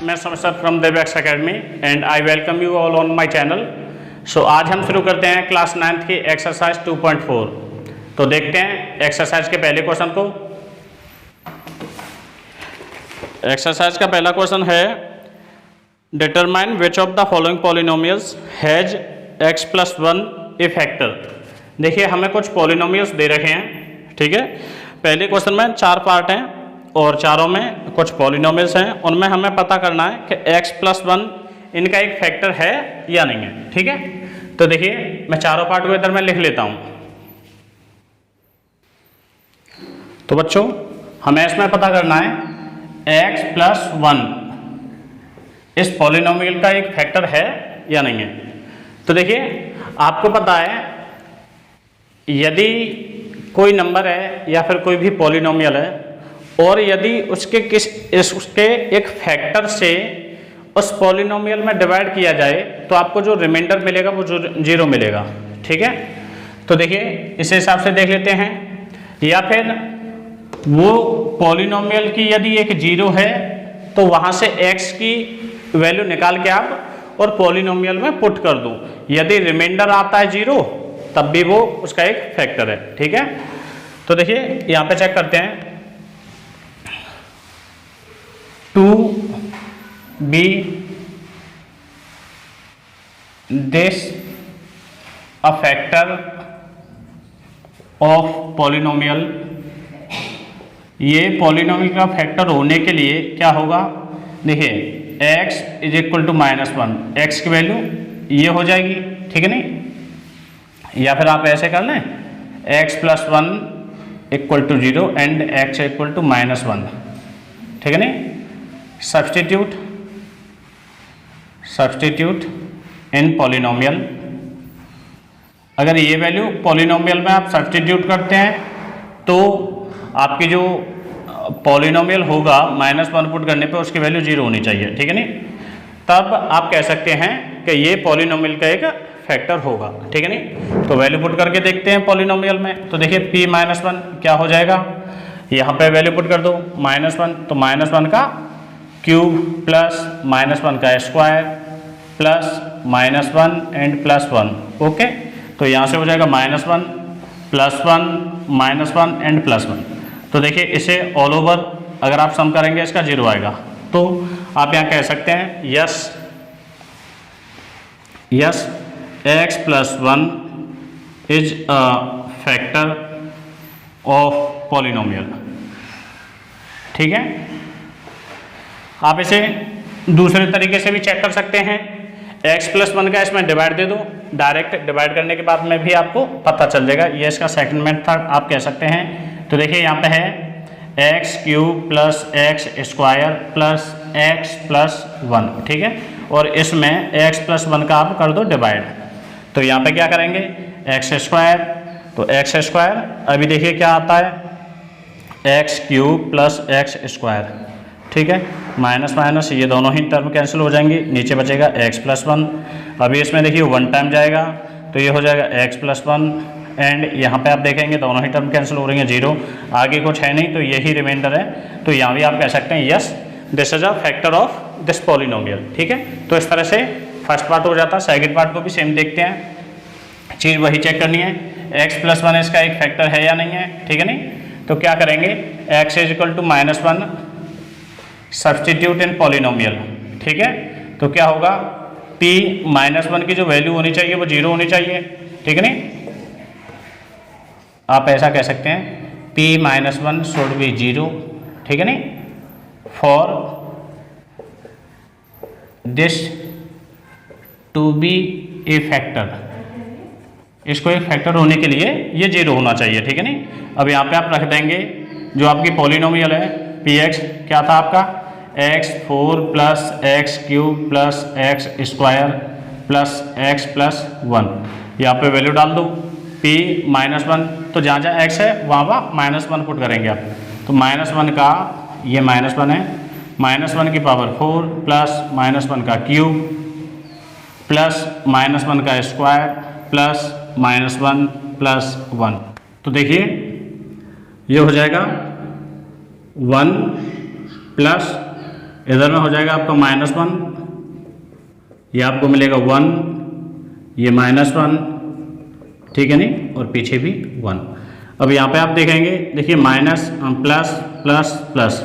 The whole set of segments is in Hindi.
मैं sir from Devax academy and I welcome you all on my channel. So आज हम शुरू करते हैं क्लास 9th की एक्सरसाइज 2.4। तो देखते हैं एक्सरसाइज के पहले क्वेश्चन को। एक्सरसाइज का पहला क्वेश्चन है determine which of the following polynomials has x plus 1 A factor. देखिए हमें कुछ पॉलिनोमियल्स दे रखे हैं, ठीक है। पहले क्वेश्चन में 4 पार्ट हैं और चारों में कुछ पॉलिनोमियल्स हैं, उनमें हमें पता करना है कि x प्लस 1 इनका एक फैक्टर है या नहीं है, ठीक है। तो देखिए मैं चारों पार्ट को इधर मैं लिख लेता हूं। तो बच्चों हमें इसमें पता करना है x प्लस 1 इस पॉलिनोमियल का एक फैक्टर है या नहीं है। तो देखिए आपको पता है यदि कोई नंबर है या फिर कोई भी पॉलिनोमियल है और यदि उसके एक फैक्टर से उस पॉलिनोमियल में डिवाइड किया जाए तो आपको जो रिमाइंडर मिलेगा वो जो 0 मिलेगा, ठीक है। तो देखिए इस हिसाब से देख लेते हैं। या फिर वो पॉलिनोमियल की यदि एक 0 है तो वहां से x की वैल्यू निकाल के आप और पॉलिनोमियल में पुट कर दो। यदि रिमाइंडर आता है 0 तब भी वो उसका एक फैक्टर है, ठीक है। तो देखिए यहां पे चेक करते हैं 2b this a factor of polynomial. ये पॉलिनोमियल का फैक्टर होने के लिए क्या होगा, देखिए x is equal to -1, x की वैल्यू ये हो जाएगी, ठीक है नहीं। या फिर आप ऐसे कर लें x plus 1 equal to 0 and x equal to -1, ठीक है नहीं। Substitute in polynomial. अगर ये वैल्यू पॉलिनोमियल में आप सब्स्टिट्यूट करते हैं तो आपकी जो पॉलिनोमियल होगा -1 पुट करने पे उसकी वैल्यू 0 होनी चाहिए, ठीक है नहीं। तब आप कह सकते हैं कि ये पॉलिनोमियल का एक फैक्टर होगा, ठीक है नहीं। तो वैल्यू पुट करके देखते हैं पॉलिनोमियल में। तो देखिए p-1 क्या हो जाएगा, यहाँ पे वैल्यू पुट कर दो -1, तो -1 का क्यूब प्लस -1 का स्क्वायर प्लस -1 एंड +1, ओके। तो यहाँ से हो जाएगा -1 +1 -1 एंड +1। तो देखिए इसे ऑल ओवर अगर आप सम करेंगे इसका 0 आएगा। तो आप यहाँ कह सकते हैं yes x plus 1 is a factor of polynomial, ठीक है। आप इसे दूसरे तरीके से भी चेक कर सकते हैं। x प्लस 1 का इसमें डिवाइड दे दो, डायरेक्ट डिवाइड करने के बाद में भी आपको पता चल जाएगा। ये इसका सेकंड मेथड आप कह सकते हैं। तो देखिए यहाँ पे है x cube plus x square plus x plus 1, ठीक है। और इसमें x प्लस 1 का आप कर दो डिवाइड। तो यहाँ पे क्या करेंगे x स्क्वायर, तो x स्क्वायर अभी देखिए क्या आता है x cube plus x square, ठीक है। माइनस माइनस ये दोनों ही टर्म कैंसिल हो जाएंगे, नीचे बचेगा x प्लस 1। अभी इसमें देखिए 1 टाइम जाएगा तो ये हो जाएगा x प्लस 1 एंड यहाँ पे आप देखेंगे दोनों ही टर्म कैंसिल हो रही हैं, 0 आगे कुछ है नहीं तो यही रिमाइंडर है। तो यहाँ भी आप कह सकते हैं yes this is a factor of this polynomial, ठीक है। तो इस तरह से फर्स्ट पार्ट हो जाता है। सेकंड पार्ट को भी सेम देखते हैं, चीज़ वही चेक करनी है x प्लस 1 इसका एक फैक्टर है या नहीं है, ठीक है नहीं। तो क्या करेंगे x is equal to -1 substitute in polynomial, ठीक है। तो क्या होगा p-1 की जो वैल्यू होनी चाहिए वो 0 होनी चाहिए, ठीक है नहीं। आप ऐसा कह सकते हैं p-1 शुड बी 0, ठीक है नहीं। For this to be a factor, इसको एक फैक्टर होने के लिए ये 0 होना चाहिए, ठीक है नहीं। अब यहाँ पे आप रख देंगे जो आपकी पॉलिनोमियल है px क्या था आपका x4 plus x cube plus x square plus x plus 1। यहाँ पे वैल्यू डाल दो p-1, तो जहाँ जहाँ x है वहाँ -1 पुट करेंगे आप। तो -1 का ये -1 है, -1 की पावर 4 प्लस -1 का क्यूब प्लस -1 का स्क्वायर प्लस -1 प्लस 1। तो देखिए ये हो जाएगा 1 प्लस इधर में हो जाएगा आपका -1, ये आपको मिलेगा 1, ये -1, ठीक है नहीं, और पीछे भी 1। अब यहाँ पे आप देखेंगे, देखिए minus plus plus plus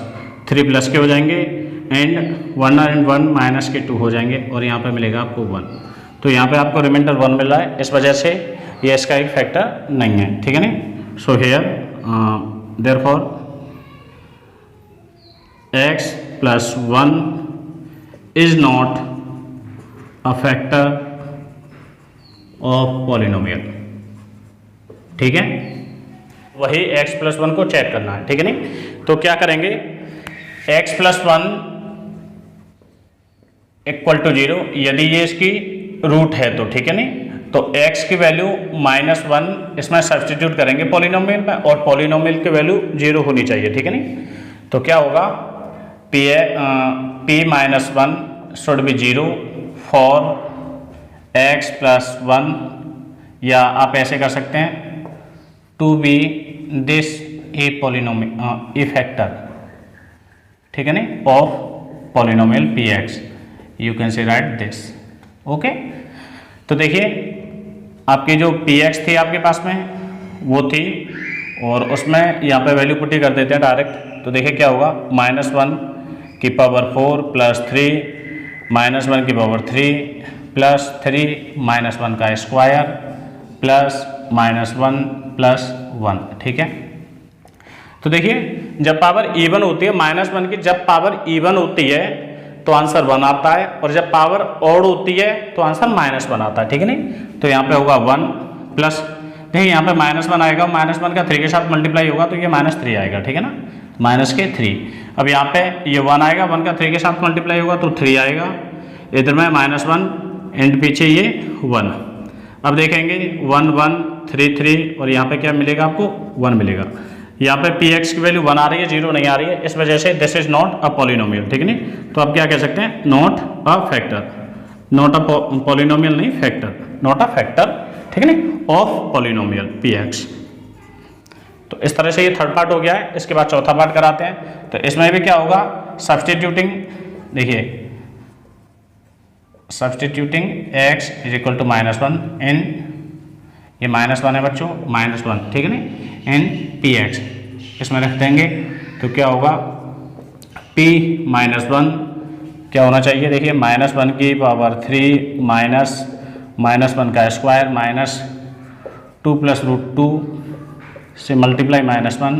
3 plus के हो जाएंगे एंड 1 और 1 माइनस के 2 हो जाएंगे और यहाँ पे मिलेगा आपको 1। तो यहाँ पे आपको रिमाइंडर 1 मिल रहा है, इस वजह से ये इसका एक फैक्टर नहीं है, ठीक है नहीं। So here therefore x + 1 is not a factor of polynomial, ठीक है। वही x + 1 को चेक करना है, ठीक है नहीं। तो क्या करेंगे, x + 1 = 0, यदि ये इसकी रूट है तो, ठीक है नहीं। तो x की वैल्यू -1 इसमें सब्स्टिट्यूट करेंगे पॉलिनोमियल में, और पॉलिनोमियल की वैल्यू 0 होनी चाहिए, ठीक है नहीं। तो क्या होगा, p - 1 should be 0 for x + 1, या आप ऐसे कर सकते हैं to be this a polynomial a factor, ठीक है नहीं, of polynomial px, you can say write this, okay. तो देखिए आपकी जो px थी आपके पास में वो थी, और उसमें यहाँ पे वैल्यू पुट्टी कर देते हैं डायरेक्ट। तो देखिए क्या होगा, -1 की पावर 4 + 3 -1 की पावर 3 + 3 -1 का स्क्वायर प्लस -1 + 1, ठीक है। तो देखिए जब पावर इवन होती है -1 की, जब पावर इवन होती है तो आंसर 1 आता है, और जब पावर ऑड होती है तो आंसर -1 आता है, ठीक है नहीं। तो यहाँ पे होगा 1 प्लस, देखिए यहाँ पे -1 आएगा, -1 का 3 के साथ मल्टीप्लाई होगा तो ये -3 आएगा, ठीक है ना, -3। अब यहाँ पे ये 1 आएगा, 1 का 3 के साथ मल्टीप्लाई होगा तो 3 आएगा, इधर में -1 एंड पीछे ये 1। अब देखेंगे 1 1 3 3, और यहाँ पे क्या मिलेगा आपको, 1 मिलेगा। यहाँ पे px की वैल्यू 1 आ रही है, 0 नहीं आ रही है, इस वजह से this is not a polynomial, ठीक है नहीं। तो आप क्या कह सकते हैं, not a factor, not a polynomial नहीं, फैक्टर, नॉट अ फैक्टर, ठीक है नहीं, ऑफ पॉलिनोमियल px। तो इस तरह से ये थर्ड पार्ट हो गया है। इसके बाद चौथा पार्ट कराते हैं। तो इसमें भी क्या होगा, सब्सटीट्यूटिंग, देखिए सब्सटीट्यूटिंग x = -1 इन, ये -1 है बच्चों, -1, ठीक है नहीं, इन px इसमें रख देंगे। तो क्या होगा, p - 1 क्या होना चाहिए, देखिए -1 की पावर 3 -1 का स्क्वायर -2 + √2 से मल्टीप्लाई -1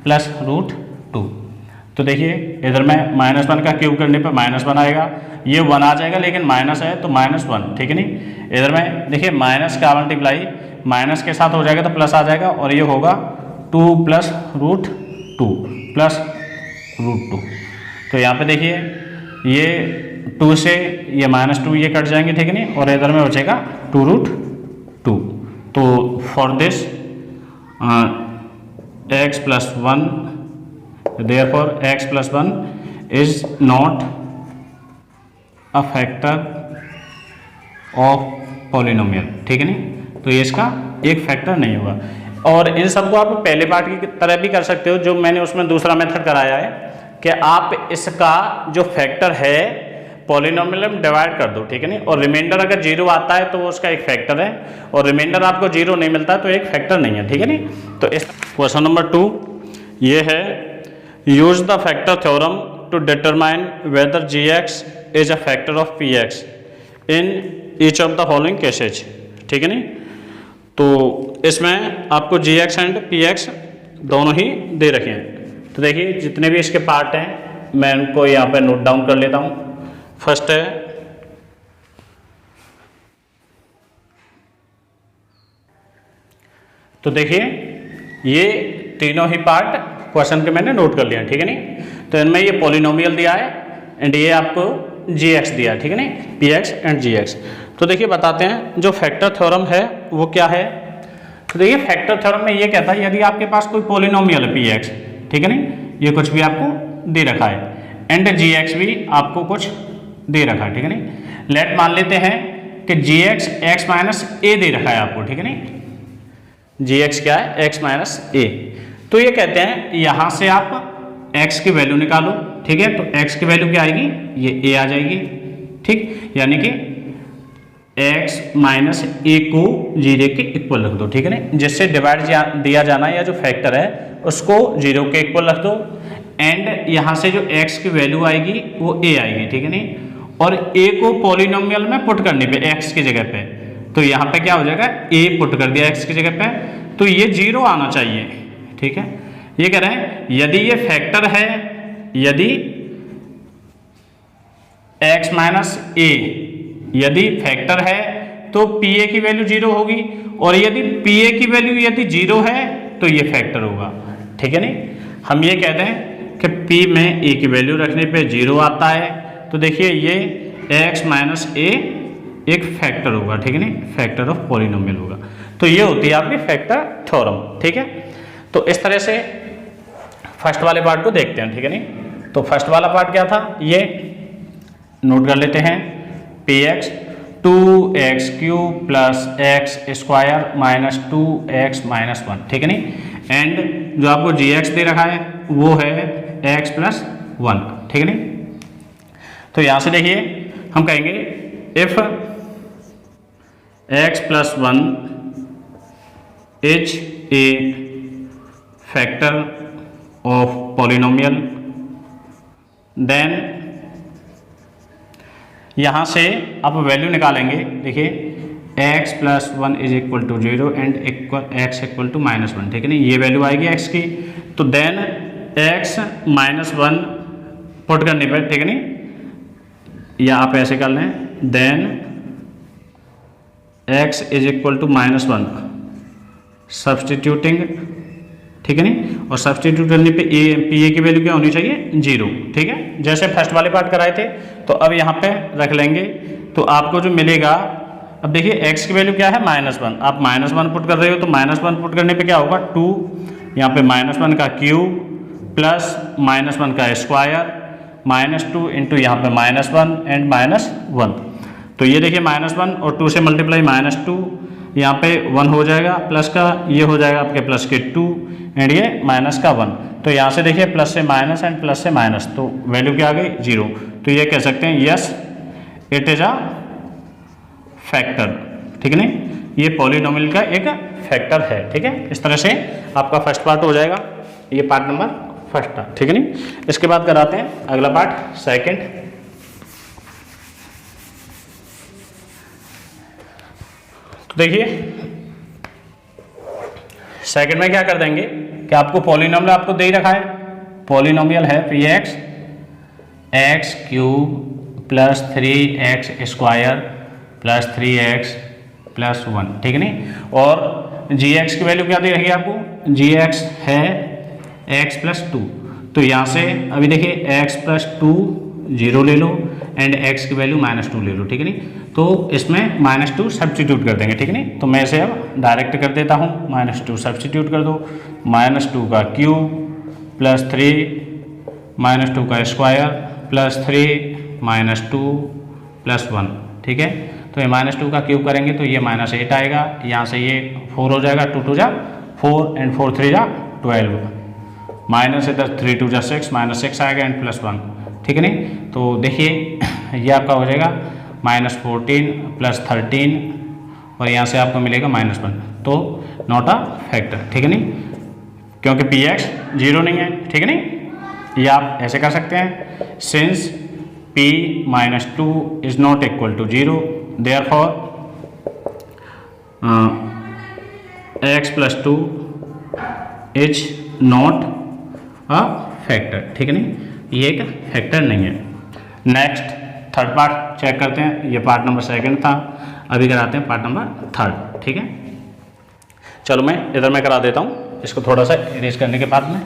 + √2। तो देखिए इधर में -1 का क्यूब करने पर -1 आएगा, ये 1 आ जाएगा, लेकिन माइनस है तो -1, ठीक है नहीं। इधर में देखिए माइनस का मल्टीप्लाई माइनस के साथ हो जाएगा तो प्लस आ जाएगा, और ये होगा 2 + √2 + √2। तो यहाँ पे देखिए ये 2 से ये -2 ये कट जाएंगे, ठीक है नहीं, और इधर में बचेगा 2 √2। तो for this x + 1, therefore x + 1 is not a factor of polynomial, ठीक है नहीं। तो ये इसका एक फैक्टर नहीं होगा। और इन सबको आप पहले पार्ट की तरह भी कर सकते हो, जो मैंने उसमें दूसरा मेथड कराया है कि आप इसका जो फैक्टर है पॉलिनोमियल में डिवाइड कर दो, ठीक है नहीं, और रिमाइंडर अगर 0 आता है तो वो उसका एक फैक्टर है, और रिमाइंडर आपको 0 नहीं मिलता तो एक फैक्टर नहीं है, ठीक है नहीं। तो इस क्वेश्चन नंबर 2 ये है, use the factor theorem to determine whether gx is a factor of px in each of the following cases, ठीक है नहीं। तो इसमें आपको gx एंड px दोनों ही दे रखे हैं। तो देखिए जितने भी इसके पार्ट हैं मैं उनको यहाँ पे नोट डाउन कर लेता हूँ। फर्स्ट है तो देखिए ये तीनों ही पार्ट क्वेश्चन के मैंने नोट कर लिया, ठीक है नहीं। तो इनमें ये पॉलिनोमियल दिया है एंड ये आपको gx दिया, ठीक है नहीं, px एंड gx। तो देखिए बताते हैं जो फैक्टर थ्योरम है वो क्या है। तो देखिए फैक्टर थ्योरम में ये कहता है यदि आपके पास कोई पॉलिनोमियल है px, ठीक है नहीं, ये कुछ भी आपको दे रखा है एंड gx भी आपको कुछ दे रखा है, ठीक है नहीं। लेट मान लेते हैं कि gx x - a दे रखा है आपको, ठीक है नहीं, gx क्या है, x - a। तो ये कहते हैं यहाँ से आप x की वैल्यू निकालो, ठीक है, तो x की वैल्यू क्या आएगी, ये a आ जाएगी। ठीक, यानी कि x माइनस a को 0 के इक्वल रख दो। ठीक है ना, जिससे डिवाइड दिया जाना है या जो फैक्टर है उसको 0 के इक्वल रख दो, एंड यहाँ से जो x की वैल्यू आएगी वो a आएगी। ठीक है नहीं, और a को पॉलिनोमियल में पुट करने पे x की जगह पे, तो यहाँ पे क्या हो जाएगा, a पुट कर दिया x की जगह पे, तो ये 0 आना चाहिए। ठीक है, ये कह रहे हैं यदि ये फैक्टर है, यदि x माइनस a यदि फैक्टर है तो pa की वैल्यू 0 होगी, और यदि pa की वैल्यू यदि 0 है तो ये फैक्टर होगा। ठीक है नहीं, हम ये कहते हैं कि p में a की वैल्यू रखने पे 0 आता है, तो देखिए ये x माइनस a एक फैक्टर होगा। ठीक है नहीं, फैक्टर ऑफ पॉलिनोमियल होगा। तो ये होती है आपकी फैक्टर थ्योरम। ठीक है, तो इस तरह से फर्स्ट वाले पार्ट को देखते हैं। ठीक है नहीं, तो फर्स्ट वाला पार्ट क्या था, ये नोट कर लेते हैं, px 2x cube plus x square minus 2x minus 1। ठीक है नहीं, एंड जो आपको gx दे रखा है वो है x प्लस 1। ठीक है नहीं, तो यहाँ से देखिए हम कहेंगे if x plus 1 is a factor of polynomial, then यहाँ से आप वैल्यू निकालेंगे। देखिए x plus 1 is equal to 0 and x equal to minus 1। ठीक है नहीं, ये वैल्यू आएगी x की, तो देन x माइनस 1 पुट करने पर, ठीक है नहीं, या आप ऐसे कर लें, then x is equal to minus 1 substituting. ठीक है नहीं, और सब्सटीट्यूट करने पे pa की वैल्यू क्या होनी चाहिए, 0। ठीक है, जैसे फर्स्ट वाले पार्ट कराए थे, तो अब यहाँ पे रख लेंगे, तो आपको जो मिलेगा, अब देखिए x की वैल्यू क्या है, माइनस 1, आप माइनस 1 पुट कर रहे हो, तो माइनस 1 पुट करने पे क्या होगा, 2, यहाँ पे माइनस 1 का क्यूब प्लस माइनस 1 का स्क्वायर माइनस 2 इंटू यहाँ पे माइनस 1 एंड माइनस 1। तो ये देखिए माइनस 1 और 2 से मल्टीप्लाई माइनस 2, यहाँ पे 1 हो जाएगा प्लस का, ये हो जाएगा आपके प्लस के 2 एंड ये माइनस का 1। तो यहाँ से देखिए प्लस से माइनस एंड प्लस से माइनस, तो वैल्यू क्या आ गई, 0। तो ये कह सकते हैं yes it is a factor. ठीक है नहीं, ये पॉलिनोमियल का एक फैक्टर है। ठीक है, इस तरह से आपका फर्स्ट पार्ट हो जाएगा, ये पार्ट नंबर फर्स्ट था। ठीक है नहीं, इसके बाद कराते हैं अगला पार्ट सेकंड। तो देखिए सेकंड में क्या कर देंगे कि आपको पॉलिनोमियल आपको दे ही रखा है, पॉलिनोमियल है px x cube plus 3x square plus 3x plus 1। ठीक है नहीं, और gx की वैल्यू क्या दे रखी है आपको, gx है x प्लस 2। तो यहाँ से अभी देखिए x प्लस 2 0 ले लो एंड x की वैल्यू माइनस 2 ले लो। ठीक है नहीं, तो इसमें माइनस 2 सब्सटीट्यूट कर देंगे। ठीक है नहीं, तो मैं इसे अब डायरेक्ट कर देता हूँ, माइनस 2 सब्सटीट्यूट कर दो, माइनस 2 का क्यूब प्लस 3 माइनस 2 का स्क्वायर प्लस 3 माइनस 2 प्लस 1। ठीक है, तो ये माइनस 2 का क्यूब करेंगे तो ये माइनस 8 आएगा, यहाँ से ये 4 हो जाएगा, 2 2 जा 4 एंड 4 3 जा 12, माइनस इधर 3 2 जा 6 माइनस 6 आएगा एंड प्लस 1। ठीक है नहीं, तो देखिए ये आपका हो जाएगा माइनस 14 प्लस 13 और यहाँ से आपको मिलेगा माइनस 1, तो नॉट अ फैक्टर। ठीक है नहीं, क्योंकि px 0 नहीं है। ठीक है नहीं, ये आप ऐसे कर सकते हैं, since p minus 2 is not equal to 0 therefore x plus 2 is not a factor. ठीक है नहीं, ये एक फैक्टर नहीं है। नेक्स्ट थर्ड पार्ट चेक करते हैं, ये पार्ट नंबर सेकंड था, अभी कराते हैं पार्ट नंबर थर्ड। ठीक है, चलो मैं इधर में करा देता हूँ, इसको थोड़ा सा इरेज करने के बाद में।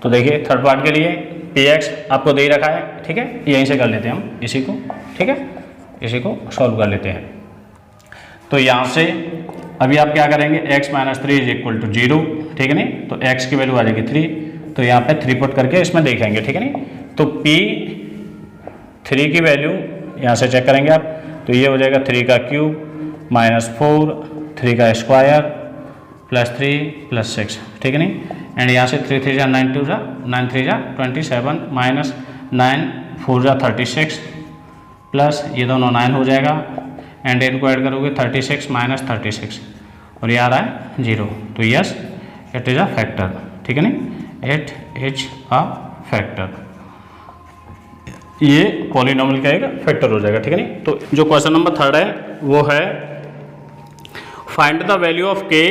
तो देखिए थर्ड पार्ट के लिए px आपको दे ही रखा है। ठीक है, यहीं से कर लेते हैं हम इसी को। ठीक है, इसी को सॉल्व कर लेते हैं। तो यहाँ से अभी आप क्या करेंगे, x minus 3 is equal to 0। ठीक है नहीं, तो x की वैल्यू आ जाएगी 3, तो यहाँ पे 3 पुट करके इसमें देखेंगे। ठीक है नहीं, तो p 3 की वैल्यू यहाँ से चेक करेंगे आप, तो ये हो जाएगा 3 का क्यूब माइनस 4 3 का स्क्वायर +3 +6, ठीक है नहीं। एंड यहाँ से 3 3 जा 9 2 जा 9 3 जा 27 माइनस 9 4 जा 36 प्लस ये दोनों 9 हो जाएगा एंड इनको ऐड करोगे 36 माइनस 36 और ये आ रहा है 0। तो yes it is a factor, ठीक है नहीं, इट इज अ फैक्टर, ये पॉलिनोमियल का एक फैक्टर हो जाएगा, ठीक है नहीं। तो जो क्वेश्चन नंबर 3 है वो है find the value of k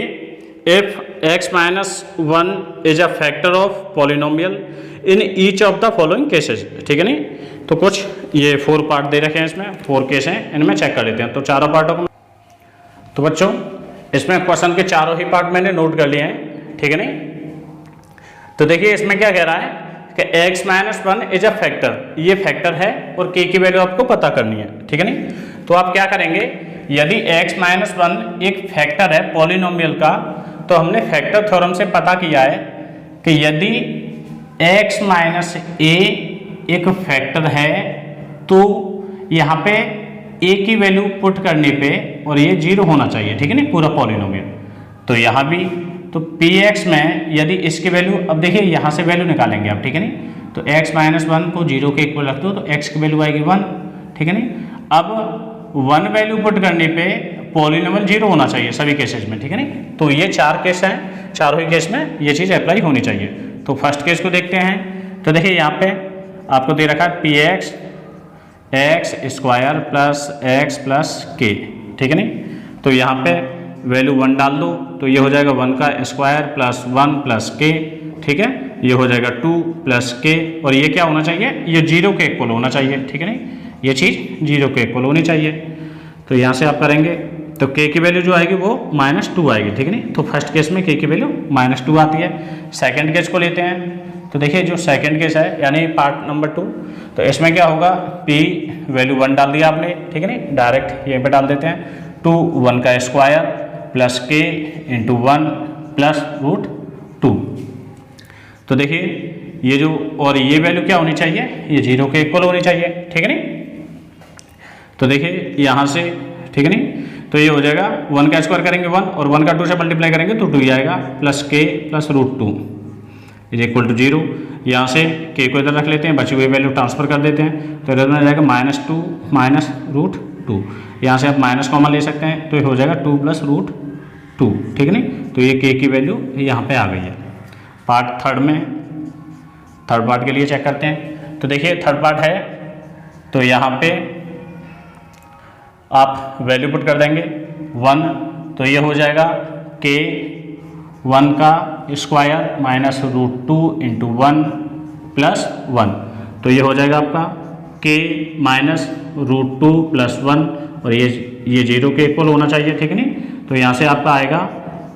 if x minus 1 is a factor of polynomial in each of the following cases, ठीक है नहीं। तो कुछ ये 4 पार्ट दे रखे हैं, इसमें 4 केस हैं, इनमें चेक कर लेते हैं। तो चारों पार्टों को, तो बच्चों इसमें क्वेश्चन के चारों ही पार्ट मैंने नोट कर लिए हैं, ठीक है नहीं। तो देखिए इसमें क्या कह रहा है कि x minus 1 is a factor, ये फैक्टर है और k की वैल्यू आपको पता करनी है, ठीक है नहीं। तो आप क्या करेंगे, यदि x माइनस 1 एक फैक्टर है पॉलिनोमियल का, तो हमने फैक्टर थ्योरम से पता किया है कि यदि x माइनस a एक फैक्टर है तो यहाँ पे a की वैल्यू पुट करने पे और ये 0 होना चाहिए, ठीक है नहीं, पूरा पॉलिनोमियल। तो यहाँ भी तो px में यदि इसकी वैल्यू, अब देखिए यहाँ से वैल्यू निकालेंगे आप, ठीक है नहीं। तो x माइनस 1 को 0 के इक्वल रख दो तो x की वैल्यू आएगी 1, ठीक है नहीं। अब 1 वैल्यू पुट करने पे पॉलिनोमियल 0 होना चाहिए सभी केसेस में, ठीक है नहीं। तो ये 4 केस हैं, चारों ही केस में ये चीज़ अप्लाई होनी चाहिए। तो फर्स्ट केस को देखते हैं। तो देखिए यहाँ पे आपको दे रखा है px x square plus x plus k, ठीक है नहीं। तो यहाँ पे वैल्यू 1 डाल दो तो ये हो जाएगा 1 का स्क्वायर प्लस 1 प्लस k, ठीक है। ये हो जाएगा 2 प्लस k और ये क्या होना चाहिए, ये 0 के इक्वल होना चाहिए, ठीक है नहीं, ये चीज़ 0 के इक्वल होनी चाहिए। तो यहाँ से आप करेंगे तो k की वैल्यू जो आएगी वो -2 आएगी, ठीक है नहीं। तो फर्स्ट केस में k की वैल्यू -2 आती है। सेकंड केस को लेते हैं। तो देखिए जो सेकंड केस है यानी पार्ट नंबर 2, तो इसमें क्या होगा, p वैल्यू 1 डाल दिया आपने, ठीक है नहीं, डायरेक्ट यहीं पे डाल देते हैं। 2 1 का square plus k into 1 plus √2। तो देखिए ये जो, और ये वैल्यू क्या होनी चाहिए, ये 0 के इक्वल होनी चाहिए, ठीक है नहीं। तो देखिए यहाँ से, ठीक है नहीं, तो ये हो जाएगा 1 का स्क्वायर करेंगे 1 और 1 का 2 से मल्टीप्लाई करेंगे तो 2 ही आएगा plus k plus √2 is equal to 0। यहाँ से k को इधर रख लेते हैं, बची हुई वैल्यू ट्रांसफर कर देते हैं। तो इधर में जाएगा -2 माइनस √2, यहाँ से आप माइनस कॉमन ले सकते हैं तो ये हो जाएगा 2 प्लस √2, ठीक है नहीं। तो ये k की वैल्यू यहाँ पे आ गई है। पार्ट थर्ड में, थर्ड पार्ट के लिए चेक करते हैं। तो देखिए थर्ड पार्ट है, तो यहाँ पे आप वैल्यू पुट कर देंगे 1, तो ये हो जाएगा k 1 का स्क्वायर माइनस √2 इंटू 1 प्लस 1। तो ये हो जाएगा आपका k माइनस √2 प्लस 1 और ये 0 के इक्वल होना चाहिए, ठीक है नहीं। तो यहाँ से आपका आएगा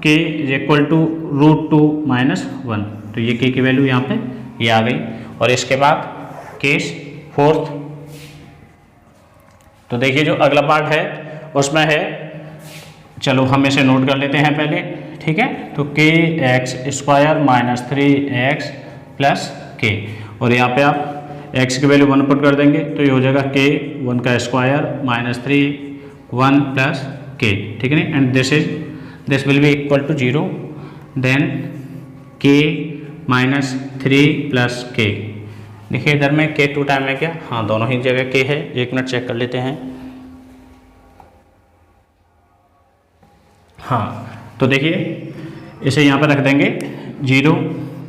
k is equal to √2 minus 1। तो ये k की वैल्यू यहाँ पे ये आ गई। और इसके बाद केस फोर्थ, तो देखिए जो अगला पार्ट है उसमें है, चलो हम इसे नोट कर लेते हैं पहले, ठीक है। तो k x square minus 3x plus k और यहाँ पे आप x की वैल्यू 1 पुट कर देंगे तो ये हो जाएगा k 1 का स्क्वायर माइनस 3 1 प्लस k, ठीक है नहीं। And this will be equal to 0, then k minus 3 plus k। देखिए इधर में k 2 टाइम है क्या, हाँ दोनों ही जगह k है। 1 मिनट चेक कर लेते हैं। हाँ तो देखिए इसे यहाँ पर रख देंगे 0,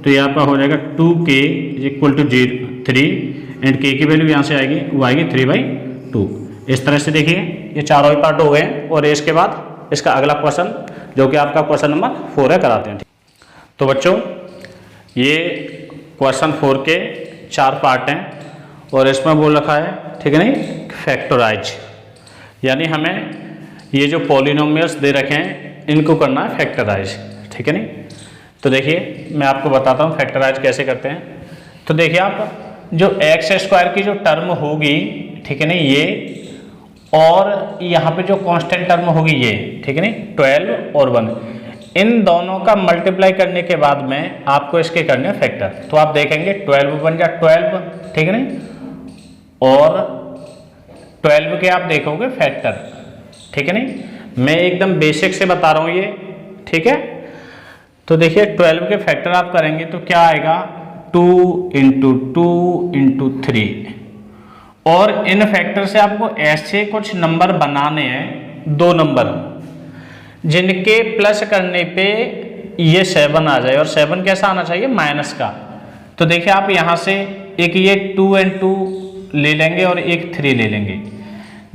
तो ये आपका हो जाएगा 2k is equal to 3 and k की वैल्यू यहाँ से आएगी, वो आएगी 3/2। इस तरह से देखिए ये चारों ही पार्ट हो गए। और इसके बाद इसका अगला क्वेश्चन जो कि आपका क्वेश्चन नंबर 4 है, कराते हैं। तो बच्चों ये क्वेश्चन 4 के 4 पार्ट हैं और इसमें बोल रखा है, ठीक है नहीं, फैक्टराइज, यानी हमें ये जो पॉलिनोमियल्स दे रखे हैं इनको करना है फैक्टराइज, ठीक है नहीं। तो देखिए मैं आपको बताता हूँ फैक्टराइज कैसे करते हैं। तो देखिए आप जो एक्स स्क्वायर की जो टर्म होगी, ठीक है नहीं, ये और यहाँ पे जो कांस्टेंट टर्म होगी ये, ठीक है नहीं, 12 और 1, इन दोनों का मल्टीप्लाई करने के बाद में आपको इसके करने फैक्टर। तो आप देखेंगे 12 बन जा 12, ठीक है नहीं, और 12 के आप देखोगे फैक्टर, ठीक है नहीं। मैं एकदम बेसिक से बता रहा हूँ ये, ठीक है। तो देखिए 12 के फैक्टर आप करेंगे तो क्या आएगा 2 इंटू 2 इंटू 3। और इन फैक्टर से आपको ऐसे कुछ नंबर बनाने हैं, 2 नंबर जिनके प्लस करने पे ये 7 आ जाए। और 7 कैसा आना चाहिए, माइनस का। तो देखिए आप यहाँ से एक ये 2 and 2 ले लेंगे और एक 3 ले लेंगे।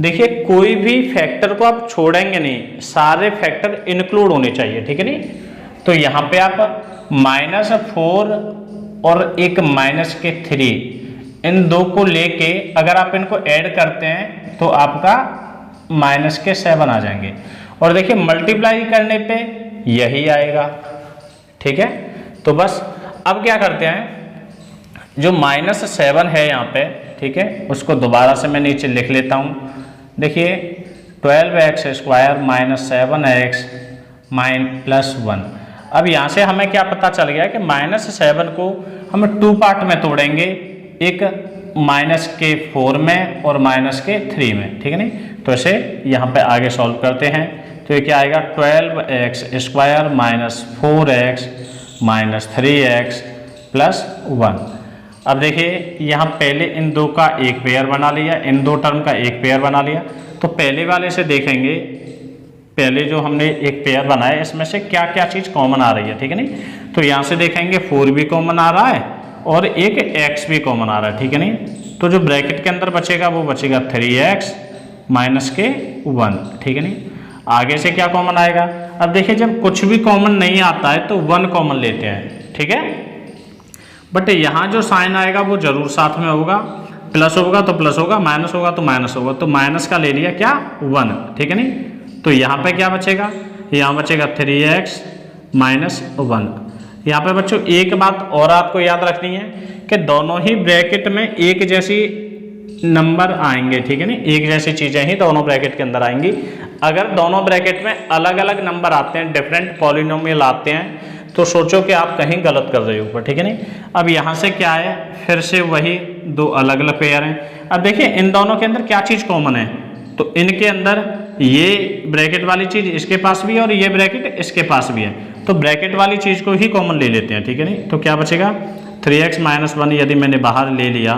देखिए कोई भी फैक्टर को आप छोड़ेंगे नहीं, सारे फैक्टर इंक्लूड होने चाहिए, ठीक है नहीं। तो यहाँ पे आप -4 और एक -3 इन 2 को लेके अगर आप इनको ऐड करते हैं तो आपका -7 आ जाएंगे। और देखिए मल्टीप्लाई करने पे यही आएगा, ठीक है। तो बस अब क्या करते हैं, जो -7 है यहाँ पे, ठीक है, उसको दोबारा से मैं नीचे लिख लेता हूँ। देखिए 12x² - 7x - 1। अब यहाँ से हमें क्या पता चल गया कि -7 को हम 2 पार्ट में तोड़ेंगे, एक -4 में और -3 में, ठीक है नहीं। तो इसे यहाँ पे आगे सॉल्व करते हैं। तो ये क्या आएगा 12x² - 4x - 3x + 1। अब देखिए यहाँ पहले इन 2 का एक पेयर बना लिया, इन 2 टर्म का एक पेयर बना लिया। तो पहले वाले से देखेंगे, पहले जो हमने एक पेयर बनाया इसमें से क्या क्या चीज़ कॉमन आ रही है, ठीक है नहीं। तो यहाँ से देखेंगे 4 भी कॉमन आ रहा है और एक x भी कॉमन आ रहा है, ठीक है नहीं। तो जो ब्रैकेट के अंदर बचेगा वो बचेगा 3x - 1, ठीक है नहीं। आगे से क्या कॉमन आएगा, अब देखिए जब कुछ भी कॉमन नहीं आता है तो 1 कॉमन लेते हैं, ठीक है। बट यहाँ जो साइन आएगा वो जरूर साथ में होगा, प्लस होगा तो प्लस होगा, माइनस होगा तो माइनस होगा। तो माइनस का ले लिया क्या 1, ठीक है नहीं। तो यहाँ पे क्या बचेगा, यहाँ बचेगा 3x - 1। यहाँ पे बच्चों एक बात और आपको याद रखनी है कि दोनों ही ब्रैकेट में एक जैसी नंबर आएंगे, ठीक है नहीं। एक जैसी चीज़ें ही दोनों ब्रैकेट के अंदर आएंगी। अगर दोनों ब्रैकेट में अलग अलग नंबर आते हैं, डिफरेंट पॉलिनोमियल आते हैं, तो सोचो कि आप कहीं गलत कर रहे हो ऊपर, ठीक है नहीं। अब यहाँ से क्या है, फिर से वही 2 अलग अलग पेयर हैं। अब देखिए इन दोनों के अंदर क्या चीज़ कॉमन है, तो इनके अंदर ये ब्रैकेट वाली चीज़ इसके पास भी है और ये ब्रैकेट इसके पास भी है। तो ब्रैकेट वाली चीज़ को ही कॉमन ले लेते हैं, ठीक है नहीं। तो क्या बचेगा 3x - 1 यदि मैंने बाहर ले लिया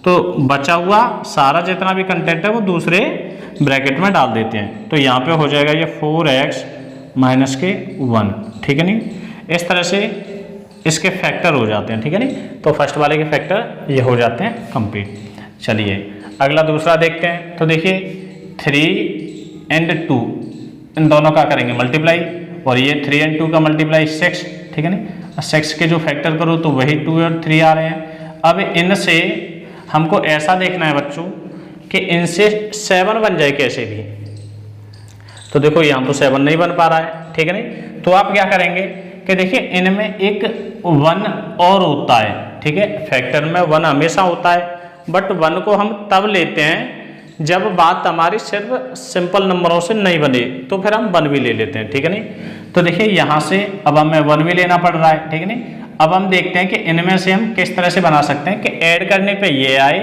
तो बचा हुआ सारा जितना भी कंटेंट है वो दूसरे ब्रैकेट में डाल देते हैं। तो यहाँ पे हो जाएगा ये 4x - 1, ठीक है नहीं। इस तरह से इसके फैक्टर हो जाते हैं, ठीक है नहीं। तो फर्स्ट वाले के फैक्टर ये हो जाते हैं कंप्लीट। चलिए अगला दूसरा देखते हैं। तो देखिए 3 and 2 इन दोनों का करेंगे मल्टीप्लाई, और ये 3 and 2 का मल्टीप्लाई 6, ठीक है नहीं। 6 के जो फैक्टर करो तो वही 2 और 3 आ रहे हैं। अब इनसे हमको ऐसा देखना है बच्चों कि इनसे 7 बन जाए कैसे भी। तो देखो यहाँ तो 7 नहीं बन पा रहा है, ठीक है नहीं। तो आप क्या करेंगे कि देखिए इनमें एक 1 और होता है, ठीक है। फैक्टर में 1 हमेशा होता है, बट 1 को हम तब लेते हैं जब बात हमारी सिर्फ सिंपल नंबरों से नहीं बने, तो फिर हम 1 भी ले लेते हैं, ठीक है नहीं। तो देखिए यहाँ से अब हमें 1 भी लेना पड़ रहा है, ठीक है नहीं। अब हम देखते हैं कि इनमें से हम किस तरह से बना सकते हैं कि ऐड करने पे ये आए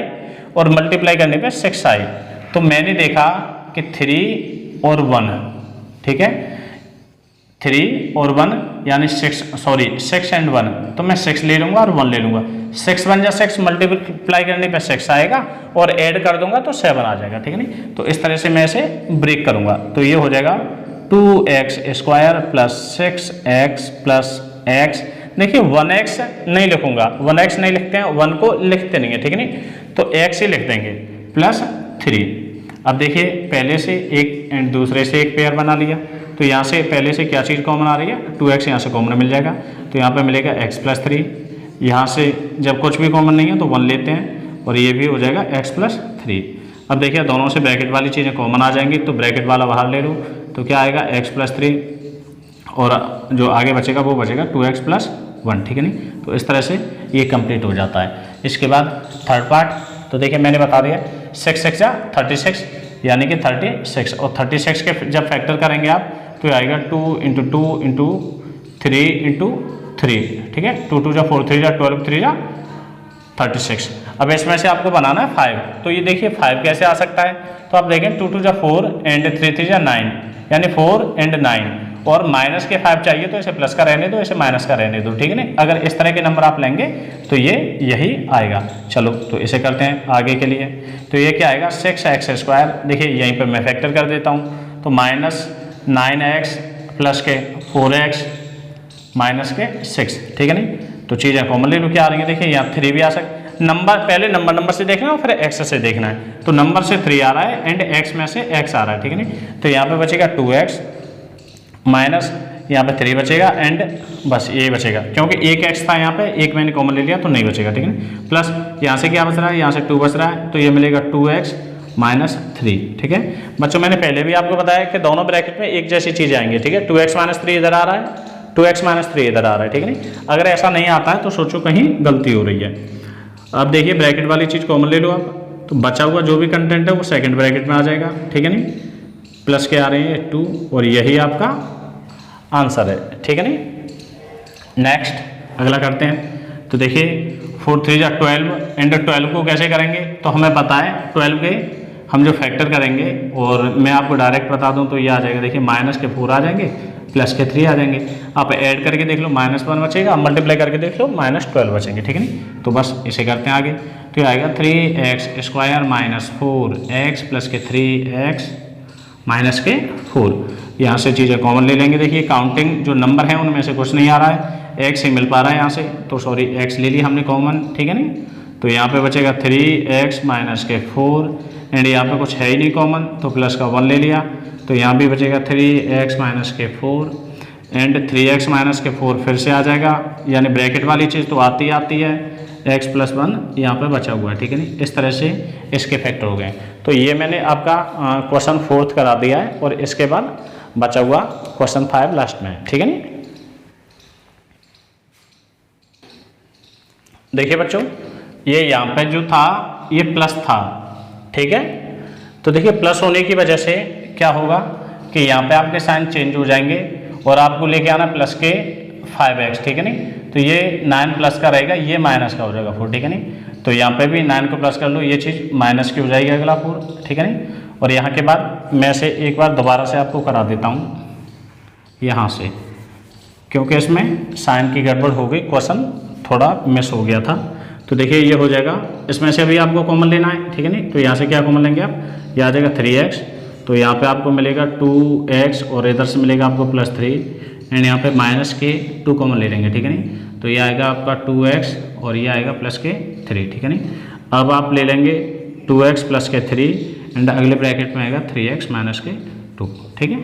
और मल्टीप्लाई करने पे 6 आए। तो मैंने देखा कि 3 और 1, ठीक है, 3 और 1 यानी 6 and 1, तो मैं 6 ले लूँगा और 1 ले लूँगा। 6 बन जा 6, मल्टीप्लाई करने पे 6 आएगा और ऐड कर दूंगा तो 7 आ जाएगा, ठीक है नहीं। तो इस तरह से मैं इसे ब्रेक करूँगा। तो ये हो जाएगा 2x² + 6x + x। देखिए 1x नहीं लिखूंगा, 1x नहीं लिखते हैं, 1 को लिखते नहीं है, ठीक है नहीं। तो x ही लिख देंगे +3। अब देखिए पहले से एक एंड दूसरे से एक पेयर बना लिया। तो यहाँ से पहले से क्या चीज़ कॉमन आ रही है, 2x यहाँ से कॉमन मिल जाएगा। तो यहाँ पे मिलेगा x + 3। यहाँ से जब कुछ भी कॉमन नहीं है तो 1 लेते हैं और ये भी हो जाएगा x + 3। अब देखिए दोनों से ब्रैकेट वाली चीज़ें कॉमन आ जाएंगी, तो ब्रैकेट वाला बाहर ले लूँ तो क्या आएगा x + 3, और जो आगे बचेगा वो बचेगा 2x + 1, ठीक है नहीं। तो इस तरह से ये कंप्लीट हो जाता है। इसके बाद थर्ड पार्ट, तो देखिए मैंने बता दिया 6 6 जा 36 यानी कि 36, और 36 के जब फैक्टर करेंगे आप तो आएगा 2 × 2 × 3 × 3, ठीक है। 2 2 जा 4, 3 जा 12, 3 जा 36। अब इसमें से आपको बनाना है 5। तो ये देखिए 5 कैसे आ सकता है, तो आप देखें 2 2 जा 4 and 3 3 जा 9 यानी 4 and 9, और माइनस के 5 चाहिए तो इसे प्लस का रहने दो, इसे माइनस का रहने दो, ठीक है ना। अगर इस तरह के नंबर आप लेंगे तो ये यही आएगा। चलो तो इसे करते हैं आगे के लिए। तो ये क्या आएगा 6x², देखिए यहीं पे मैं फैक्टर कर देता हूँ, तो -9x प्लस के 4x माइनस के 6, ठीक है नहीं। तो चीज़ें कॉमन ले लो क्या आ रही है, देखिए यहाँ 3 भी आ सकता नंबर, पहले नंबर से देखना है फिर x से देखना है। तो नंबर से 3 आ रहा है एंड x में से x आ रहा है, ठीक है नहीं। तो यहाँ पे बचेगा 2x माइनस यहाँ पे 3 बचेगा एंड बस ये बचेगा, क्योंकि एक x था यहाँ पे, एक मैंने कॉमन ले लिया तो नहीं बचेगा, ठीक है नहीं। प्लस यहाँ से क्या बच रहा है, यहाँ से 2 बच रहा है, तो ये मिलेगा 2x माइनस 3, ठीक है बच्चों। मैंने पहले भी आपको बताया कि दोनों ब्रैकेट में एक जैसी चीज़ें आएंगी, ठीक है। 2x माइनस 3 इधर आ रहा है, 2x माइनस 3 इधर आ रहा है, ठीक है नहीं। अगर ऐसा नहीं आता है तो सोचो कहीं गलती हो रही है। अब देखिए ब्रैकेट वाली चीज़ कॉमन ले लो आप, तो बचा हुआ जो भी कंटेंट है वो सेकंड ब्रैकेट में आ जाएगा, ठीक है नहीं। प्लस के आ रहे हैं 2 और यही आपका आंसर है, ठीक है नहीं। नेक्स्ट अगला करते हैं। तो देखिए 4 3 जा 12 एंड 12 को कैसे करेंगे, तो हमें पता है 12 के हम जो फैक्टर करेंगे, और मैं आपको डायरेक्ट बता दूं तो ये आ जाएगा, देखिए माइनस के 4 आ जाएंगे, प्लस के 3 आ जाएंगे। आप ऐड करके देख लो -1 बचेगा, मल्टीप्लाई करके देख लो -12 बचेंगे, ठीक है नहीं। तो बस इसे करते हैं आगे। तो ये आएगा 3x² माइनस 4x प्लस के 3x माइनस के 4। यहाँ से चीज़ें कॉमन ले लेंगे। देखिए काउंटिंग जो नंबर है उनमें से कुछ नहीं आ रहा है, x ही मिल पा रहा है यहाँ से, तो सॉरी x ले लिया हमने कॉमन, ठीक है नहीं। तो यहाँ पे बचेगा 3x माइनस के 4 एंड यहाँ पे कुछ है ही नहीं कॉमन, तो प्लस का 1 ले लिया, तो यहाँ भी बचेगा 3x माइनस के 4 एंड 3x माइनस के 4 फिर से आ जाएगा, यानी ब्रैकेट वाली चीज़ तो आती है, x प्लस 1 यहाँ पे बचा हुआ है, ठीक है नहीं। इस तरह से इसके फैक्टर हो गए। तो ये मैंने आपका क्वेश्चन 4 करा दिया है और इसके बाद बचा हुआ क्वेश्चन 5 लास्ट में, ठीक है नहीं। देखिए बच्चों ये यहाँ पे जो था ये प्लस था, ठीक है। तो देखिए प्लस होने की वजह से क्या होगा कि यहाँ पे आपके साइन चेंज हो जाएंगे और आपको लेके आना प्लस के 5x, ठीक है नहीं। तो ये 9 प्लस का रहेगा, ये माइनस का हो जाएगा 4, ठीक है नहीं। तो यहाँ पे भी 9 को प्लस कर लो, ये चीज़ माइनस की हो जाएगी अगला 4, ठीक है नहीं। और यहाँ के बाद मैं से एक बार दोबारा से आपको करा देता हूँ यहाँ से, क्योंकि इसमें साइन की गड़बड़ हो गई, क्वेश्चन थोड़ा मिस हो गया था। तो देखिए ये हो जाएगा, इसमें से अभी आपको कॉमन लेना है, ठीक है नहीं। तो यहाँ से क्या कॉमन लेंगे आप, ये आ जाएगा 3x, तो यहाँ पे आपको मिलेगा 2x और इधर से मिलेगा आपको +3 एंड यहाँ पे माइनस के 2 कॉमन ले लेंगे, ठीक है नहीं। तो ये आएगा आपका 2x और ये आएगा प्लस के 3, ठीक है नहीं। अब आप ले लेंगे 2x प्लस के 3 एंड अगले ब्रैकेट में आएगा 3x माइनस के 2, ठीक है।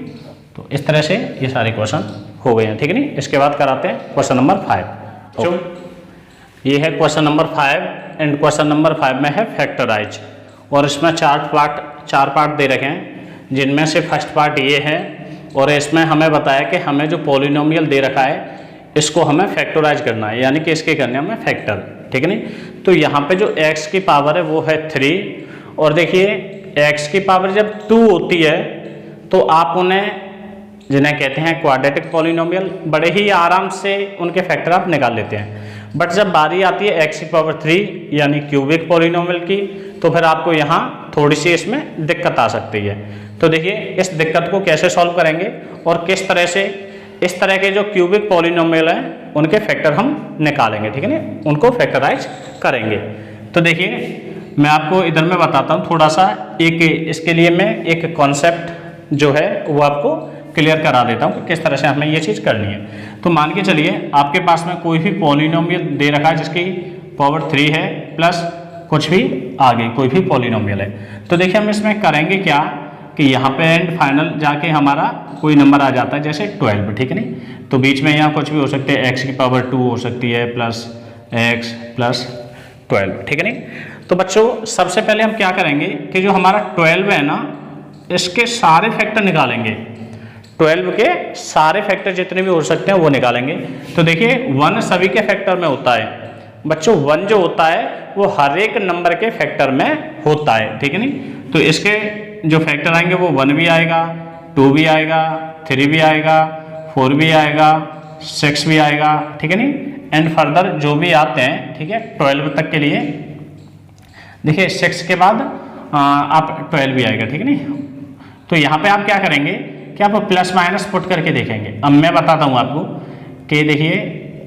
तो इस तरह से ये सारे क्वेश्चन हो गए हैं, ठीक है नहीं। इसके बाद कराते हैं क्वेश्चन नंबर 5। ये है question number 5 and question number 5 में है फैक्टराइज, और इसमें 4 पार्ट दे रखे हैं, जिनमें से फर्स्ट पार्ट ये है, और इसमें हमें बताया कि हमें जो पॉलिनोमियल दे रखा है इसको हमें फैक्टराइज करना है, यानी कि इसके करने हमें फैक्टर, ठीक है नहीं। तो यहाँ पे जो x की पावर है वो है 3, और देखिए x की पावर जब 2 होती है तो आप उन्हें जिन्हें कहते हैं क्वाड्रेटिक पॉलिनोमियल, बड़े ही आराम से उनके फैक्टर आप निकाल लेते हैं। बट जब बारी आती है x की पावर 3 यानी क्यूबिक पॉलिनोमियल की, तो फिर आपको यहाँ थोड़ी सी इसमें दिक्कत आ सकती है। तो देखिए इस दिक्कत को कैसे सॉल्व करेंगे और किस तरह से इस तरह के जो क्यूबिक पॉलिनोमियल हैं उनके फैक्टर हम निकालेंगे, ठीक है ना, उनको फैक्टराइज करेंगे। तो देखिए मैं आपको इधर में बताता हूँ थोड़ा सा, एक इसके लिए मैं एक कॉन्सेप्ट जो है वो आपको क्लियर करा देता हूँ कि किस तरह से हमें ये चीज़ करनी है। तो मान के चलिए आपके पास में कोई भी पॉलिनोमियल दे रखा है जिसकी पावर 3 है प्लस कुछ भी आगे कोई भी पॉलिनोमियल है। तो देखिए हम इसमें करेंगे क्या कि यहाँ पे एंड फाइनल जाके हमारा कोई नंबर आ जाता है जैसे 12, ठीक है नहीं। तो बीच में यहाँ कुछ भी हो सकते हैं, x की पावर 2 हो सकती है प्लस x प्लस 12, ठीक है नहीं। तो बच्चों सबसे पहले हम क्या करेंगे कि जो हमारा 12 है ना, इसके सारे फैक्टर निकालेंगे, 12 के सारे फैक्टर जितने भी हो सकते हैं वो निकालेंगे। तो देखिए 1 सभी के फैक्टर में होता है बच्चों, 1 जो होता है वो हर एक नंबर के फैक्टर में होता है, ठीक है नहीं। तो इसके जो फैक्टर आएंगे वो 1 भी आएगा, 2 भी आएगा, 3 भी आएगा, 4 भी आएगा, 6 भी आएगा, ठीक है नहीं। एंड फर्दर जो भी आते हैं, ठीक है, 12 तक के लिए देखिए 6 के बाद आप 12 भी आएगा, ठीक है नहीं। तो यहाँ पे आप क्या करेंगे कि आप प्लस माइनस पुट करके देखेंगे। अब मैं बताता हूँ आपको कि देखिए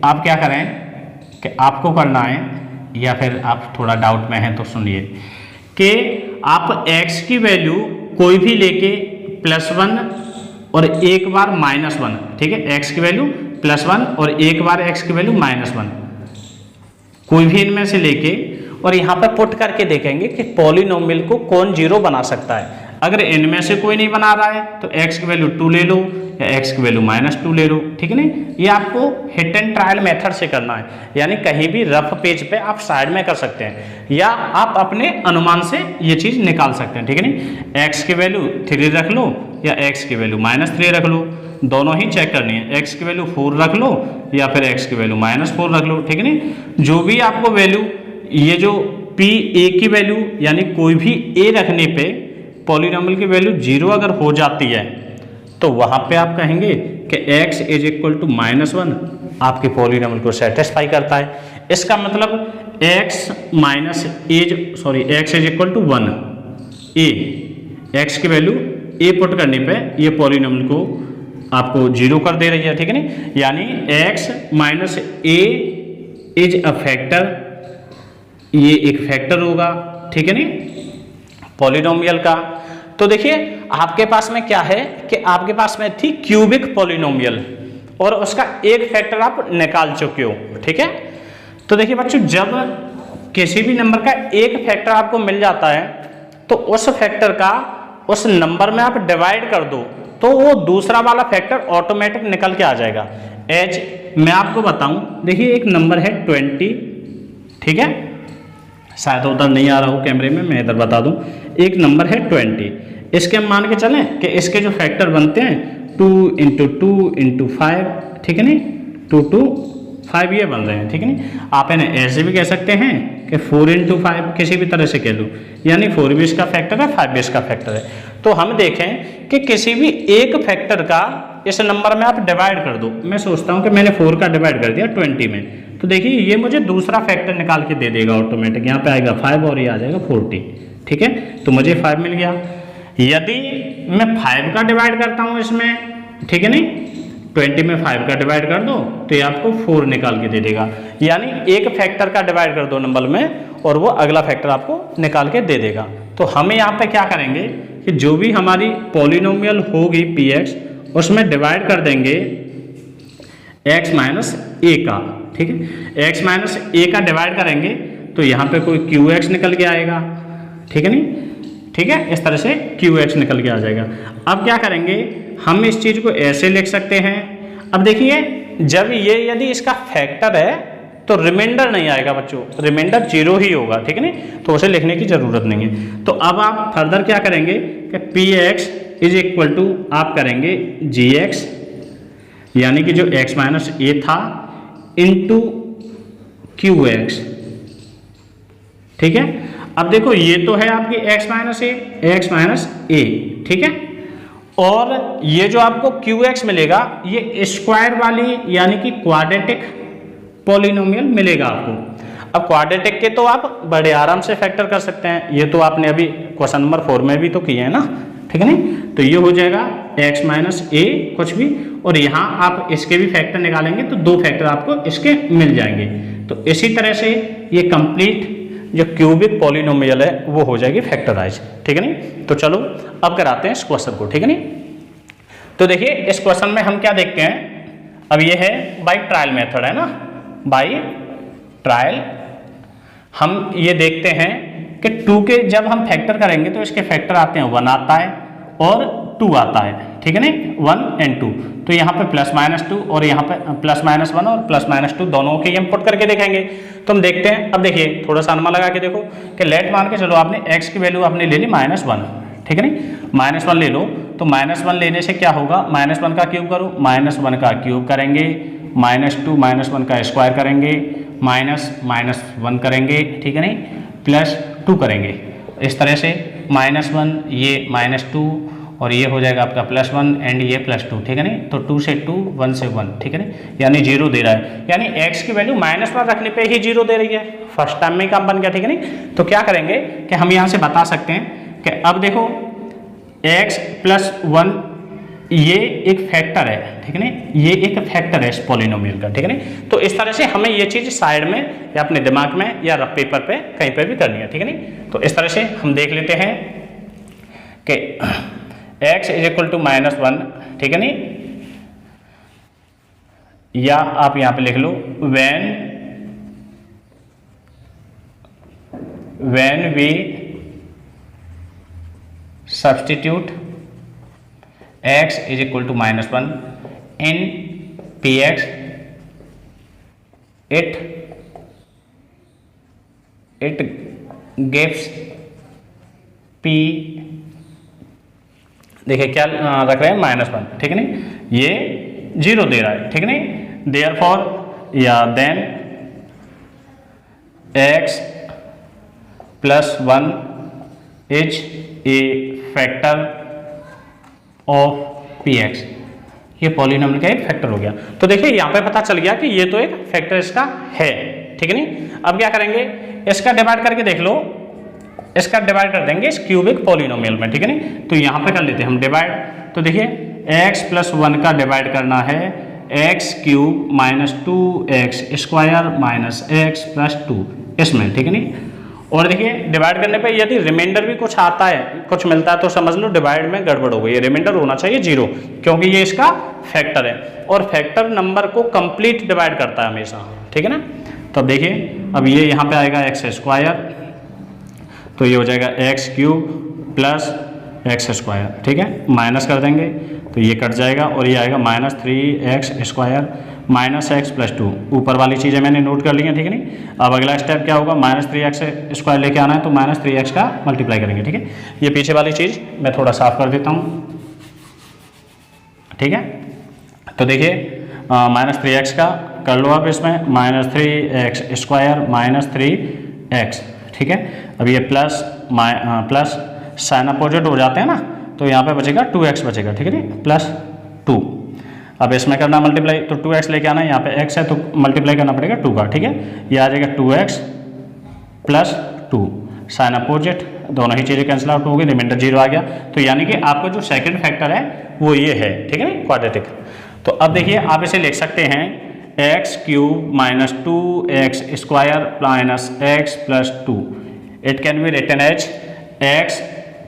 आप क्या करें कि आपको करना है, या फिर आप थोड़ा डाउट में हैं तो सुनिए, कि आप x की वैल्यू कोई भी लेके +1 और एक बार -1, ठीक है, x की वैल्यू +1 और एक बार x की वैल्यू -1, कोई भी इनमें से लेके और यहाँ पर पुट करके देखेंगे कि पॉलिनोमियल को कौन जीरो बना सकता है। अगर इनमें से कोई नहीं बना रहा है तो x की वैल्यू 2 ले लो या x की वैल्यू -2 ले लो, ठीक है नहीं। ये आपको हिट एंड ट्रायल मेथड से करना है, यानी कहीं भी रफ पेज पे आप साइड में कर सकते हैं या आप अपने अनुमान से ये चीज़ निकाल सकते हैं, ठीक है नहीं। x की वैल्यू 3 रख लो या x की वैल्यू -3 रख लो, दोनों ही चेक करनी है। x की वैल्यू 4 रख लो या फिर x की वैल्यू -4 रख लो, ठीक है नहीं। जो भी आपको वैल्यू, ये जो p a की वैल्यू यानी कोई भी a रखने पे पॉलिनोमियल की वैल्यू 0 अगर हो जाती है तो वहां पे आप कहेंगे कि x = -1 आपके पॉलिनोमियल को सेटिस्फाई करता है। इसका मतलब x = 1 a, x की वैल्यू a पुट करने पे ये पॉलिनोमियल को आपको 0 कर दे रही है, ठीक है नहीं। यानी x - a is a factor, ये एक फैक्टर होगा, ठीक है नहीं, पॉलिनोमियल का। तो देखिए आपके पास में क्या है कि आपके पास में थी क्यूबिक पॉलिनोमियल और उसका एक फैक्टर आप निकाल चुके हो, ठीक है। तो देखिए बच्चों, जब किसी भी नंबर का एक फैक्टर आपको मिल जाता है तो उस फैक्टर का उस नंबर में आप डिवाइड कर दो तो वो दूसरा वाला फैक्टर ऑटोमेटिक निकल के आ जाएगा। एज मैं आपको बताऊं, देखिए एक नंबर है 20, ठीक है, शायद उधर नहीं आ रहा हो कैमरे में, मैं इधर बता दूं। एक नंबर है 20, इसके हम मान के चलें कि इसके जो फैक्टर बनते हैं 2 × 2 × 5, ठीक है नहीं, 2 to 5 ये बन रहे हैं, ठीक है नहीं। आप इन्हें ऐसे भी कह सकते हैं कि 4 × 5, किसी भी तरह से कह लो, यानी 4 भी इसका फैक्टर है, 5 भी इसका फैक्टर है। तो हम देखें कि किसी भी एक फैक्टर का इस नंबर में आप डिवाइड कर दो। मैं सोचता हूं कि मैंने 4 का डिवाइड कर दिया 20 में, तो देखिए ये मुझे दूसरा फैक्टर निकाल के दे देगा ऑटोमेटिक। यहाँ पे आएगा 5 और ये आ जाएगा 40, ठीक है, तो मुझे 5 मिल गया। यदि मैं 5 का डिवाइड करता हूँ इसमें, ठीक है नहीं, 20 में 5 का डिवाइड कर दो तो ये आपको 4 निकाल के दे देगा। यानी एक फैक्टर का डिवाइड कर दो नंबर में और वो अगला फैक्टर आपको निकाल के दे देगा। तो हम यहाँ पे क्या करेंगे कि जो भी हमारी पॉलिनोमियल होगी px, उसमें डिवाइड कर देंगे x - a का, ठीक है। x - a का डिवाइड करेंगे तो यहाँ पे कोई qx निकल के आएगा, ठीक है नहीं, ठीक है, इस तरह से qx निकल के आ जाएगा। अब क्या करेंगे, हम इस चीज को ऐसे लिख सकते हैं। अब देखिए जब ये यदि इसका फैक्टर है तो रिमाइंडर नहीं आएगा बच्चों, रिमाइंडर 0 ही होगा, ठीक है नहीं, तो उसे लिखने की जरूरत नहीं है। तो अब आप फर्दर क्या करेंगे कि px = आप करेंगे gx, यानी कि जो x - a था इंटू qx, ठीक है। अब देखो ये तो है आपकी x - a, ठीक है, और ये जो आपको qx मिलेगा ये स्क्वायर वाली यानी कि क्वाड्रेटिक पॉलिनोमियल मिलेगा आपको। अब क्वाड्रेटिक के तो आप बड़े आराम से फैक्टर कर सकते हैं, ये तो आपने अभी क्वेश्चन नंबर 4 में भी तो किए हैं ना, ठीक है नहीं। तो ये हो जाएगा x - a कुछ भी, और यहाँ आप इसके भी फैक्टर निकालेंगे तो 2 फैक्टर आपको इसके मिल जाएंगे। तो इसी तरह से ये कंप्लीट जो क्यूबिक पॉलिनोमियल है वो हो जाएगी फैक्टराइज, ठीक है नहीं। तो चलो अब कराते हैं इस क्वेश्चन को, ठीक है नहीं। तो देखिए इस क्वेश्चन में हम क्या देखते हैं, अब ये है बाय ट्रायल मेथड, है ना, बाय ट्रायल। हम ये देखते हैं कि 2 के जब हम फैक्टर करेंगे तो इसके फैक्टर आते हैं 1 आता है और 2 आता है, ठीक है नहीं, 1 और 2। तो यहाँ पे +-2 और यहाँ पे +-1 और +-2 दोनों के हम पुट करके देखेंगे। तो हम देखते हैं। अब देखिए थोड़ा सा अनुमान लगा के देखो कि लेट मान के चलो आपने x की वैल्यू आपने ले ली -1, ठीक है नहीं, -1 ले लो। तो -1 लेने से क्या होगा, -1 का क्यूब करो, -1 का क्यूब करेंगे, -2 -1 का स्क्वायर करेंगे, -1 करेंगे, ठीक है नहीं, +2 करेंगे। इस तरह से -1 ये -2 और ये हो जाएगा आपका +1 एंड ये +2, ठीक है नहीं। तो 2 से 2, 1 से 1, ठीक है नहीं, यानी 0 दे रहा है, यानी x की वैल्यू -1 रखने पे ही 0 दे रही है। फर्स्ट टाइम में ही काम बन गया, ठीक है नहीं। तो क्या करेंगे कि हम यहाँ से बता सकते हैं कि अब देखो x +1 ये एक फैक्टर है, ठीक है ना, ये एक फैक्टर है इस पॉलिनोमियल का, ठीक है ना। तो इस तरह से हमें ये चीज़ साइड में या अपने दिमाग में या रफ पेपर पे कहीं पर भी करनी है, ठीक है ना। तो इस तरह से हम देख लेते हैं कि x इज इक्वल टू -1, ठीक है ना, या आप यहां पे लिख लो when we substitute x is equal to -1 in px, it gives p, देखिए क्या रख रहे हैं -1, ठीक है ना, ये 0 दे रहा है, ठीक है ना। देयरफॉर या then x +1 is a factor of px, ये पॉलिनोमियल का एक फैक्टर हो गया। तो देखिए यहाँ पे पता चल गया कि ये तो एक फैक्टर इसका है, ठीक है नी। अब क्या करेंगे, इसका डिवाइड करके देख लो, इसका डिवाइड कर देंगे इस क्यूबिक पॉलिनोमियल में, ठीक है नी। तो यहाँ पे कर लेते हैं हम डिवाइड। तो देखिए x +1 का डिवाइड करना है x³ -2x² -x + 2 इसमें, ठीक है नी। और देखिए डिवाइड करने पे यदि रिमाइंडर भी कुछ आता है, कुछ मिलता है, तो समझ लो डिवाइड में गड़बड़ हो गई है, रिमाइंडर होना चाहिए 0, क्योंकि ये इसका फैक्टर है और फैक्टर नंबर को कंप्लीट डिवाइड करता है हमेशा, ठीक है ना। तो देखिए अब ये यहाँ पे आएगा x², तो ये हो जाएगा x³ + x², ठीक है, माइनस कर देंगे तो ये कट जाएगा और ये आएगा -3x² -x + 2, ऊपर वाली चीज़ें मैंने नोट कर ली हैं, ठीक है नहीं। अब अगला स्टेप क्या होगा, -3x² लेके आना है, तो -3x का मल्टीप्लाई करेंगे, ठीक है। ये पीछे वाली चीज़ मैं थोड़ा साफ कर देता हूँ, ठीक है। तो देखिए -3x का कर लो आप इसमें, -3x² -3x, ठीक है। अब ये प्लस साइन अपोजिट हो जाते हैं ना, तो यहाँ पे बचेगा 2x बचेगा, ठीक है नी, +2। अब इसमें करना मल्टीप्लाई, तो 2x लेके आना है, यहाँ पे x है तो मल्टीप्लाई करना पड़ेगा 2 का, ठीक है। ये आ जाएगा 2x + 2, साइन अपोजिट, दोनों ही चीज़ें कैंसिल आउट हो गई, रिमाइंडर 0 आ गया। तो यानी कि आपका जो सेकंड फैक्टर है वो ये है, ठीक है ना, क्वाड्रेटिक। तो अब देखिए आप इसे लिख सकते हैं x³ -2x² -x + 2, it can be written as x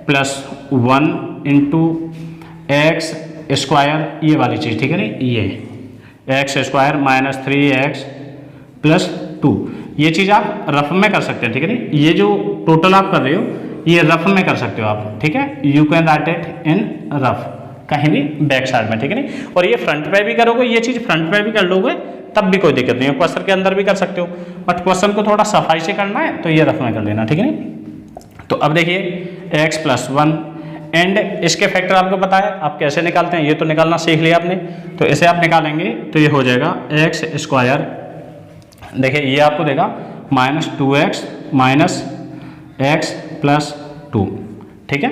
+1 × x², ये वाली चीज़, ठीक है ना, ये x² -3x + 2, ये चीज़ आप रफ में कर सकते हैं, ठीक है ना। ये जो टोटल आप कर रहे हो ये रफ में कर सकते हो आप, ठीक है, you can write it in rough, कहीं भी बैक साइड में, ठीक है ना। और ये फ्रंट पे भी करोगे, ये चीज़ फ्रंट पे भी कर लोगे तब भी कोई दिक्कत नहीं है, क्वेश्चन के अंदर भी कर सकते हो, बट क्वेश्चन को थोड़ा सफाई से करना है तो ये रफ में कर लेना, ठीक है ना। तो अब देखिए x +1 एंड इसके फैक्टर आपको पता है आप कैसे निकालते हैं, ये तो निकालना सीख लिया आपने। तो इसे आप निकालेंगे तो ये हो जाएगा x², देखिए ये आपको देगा -2x -x + 2, ठीक है,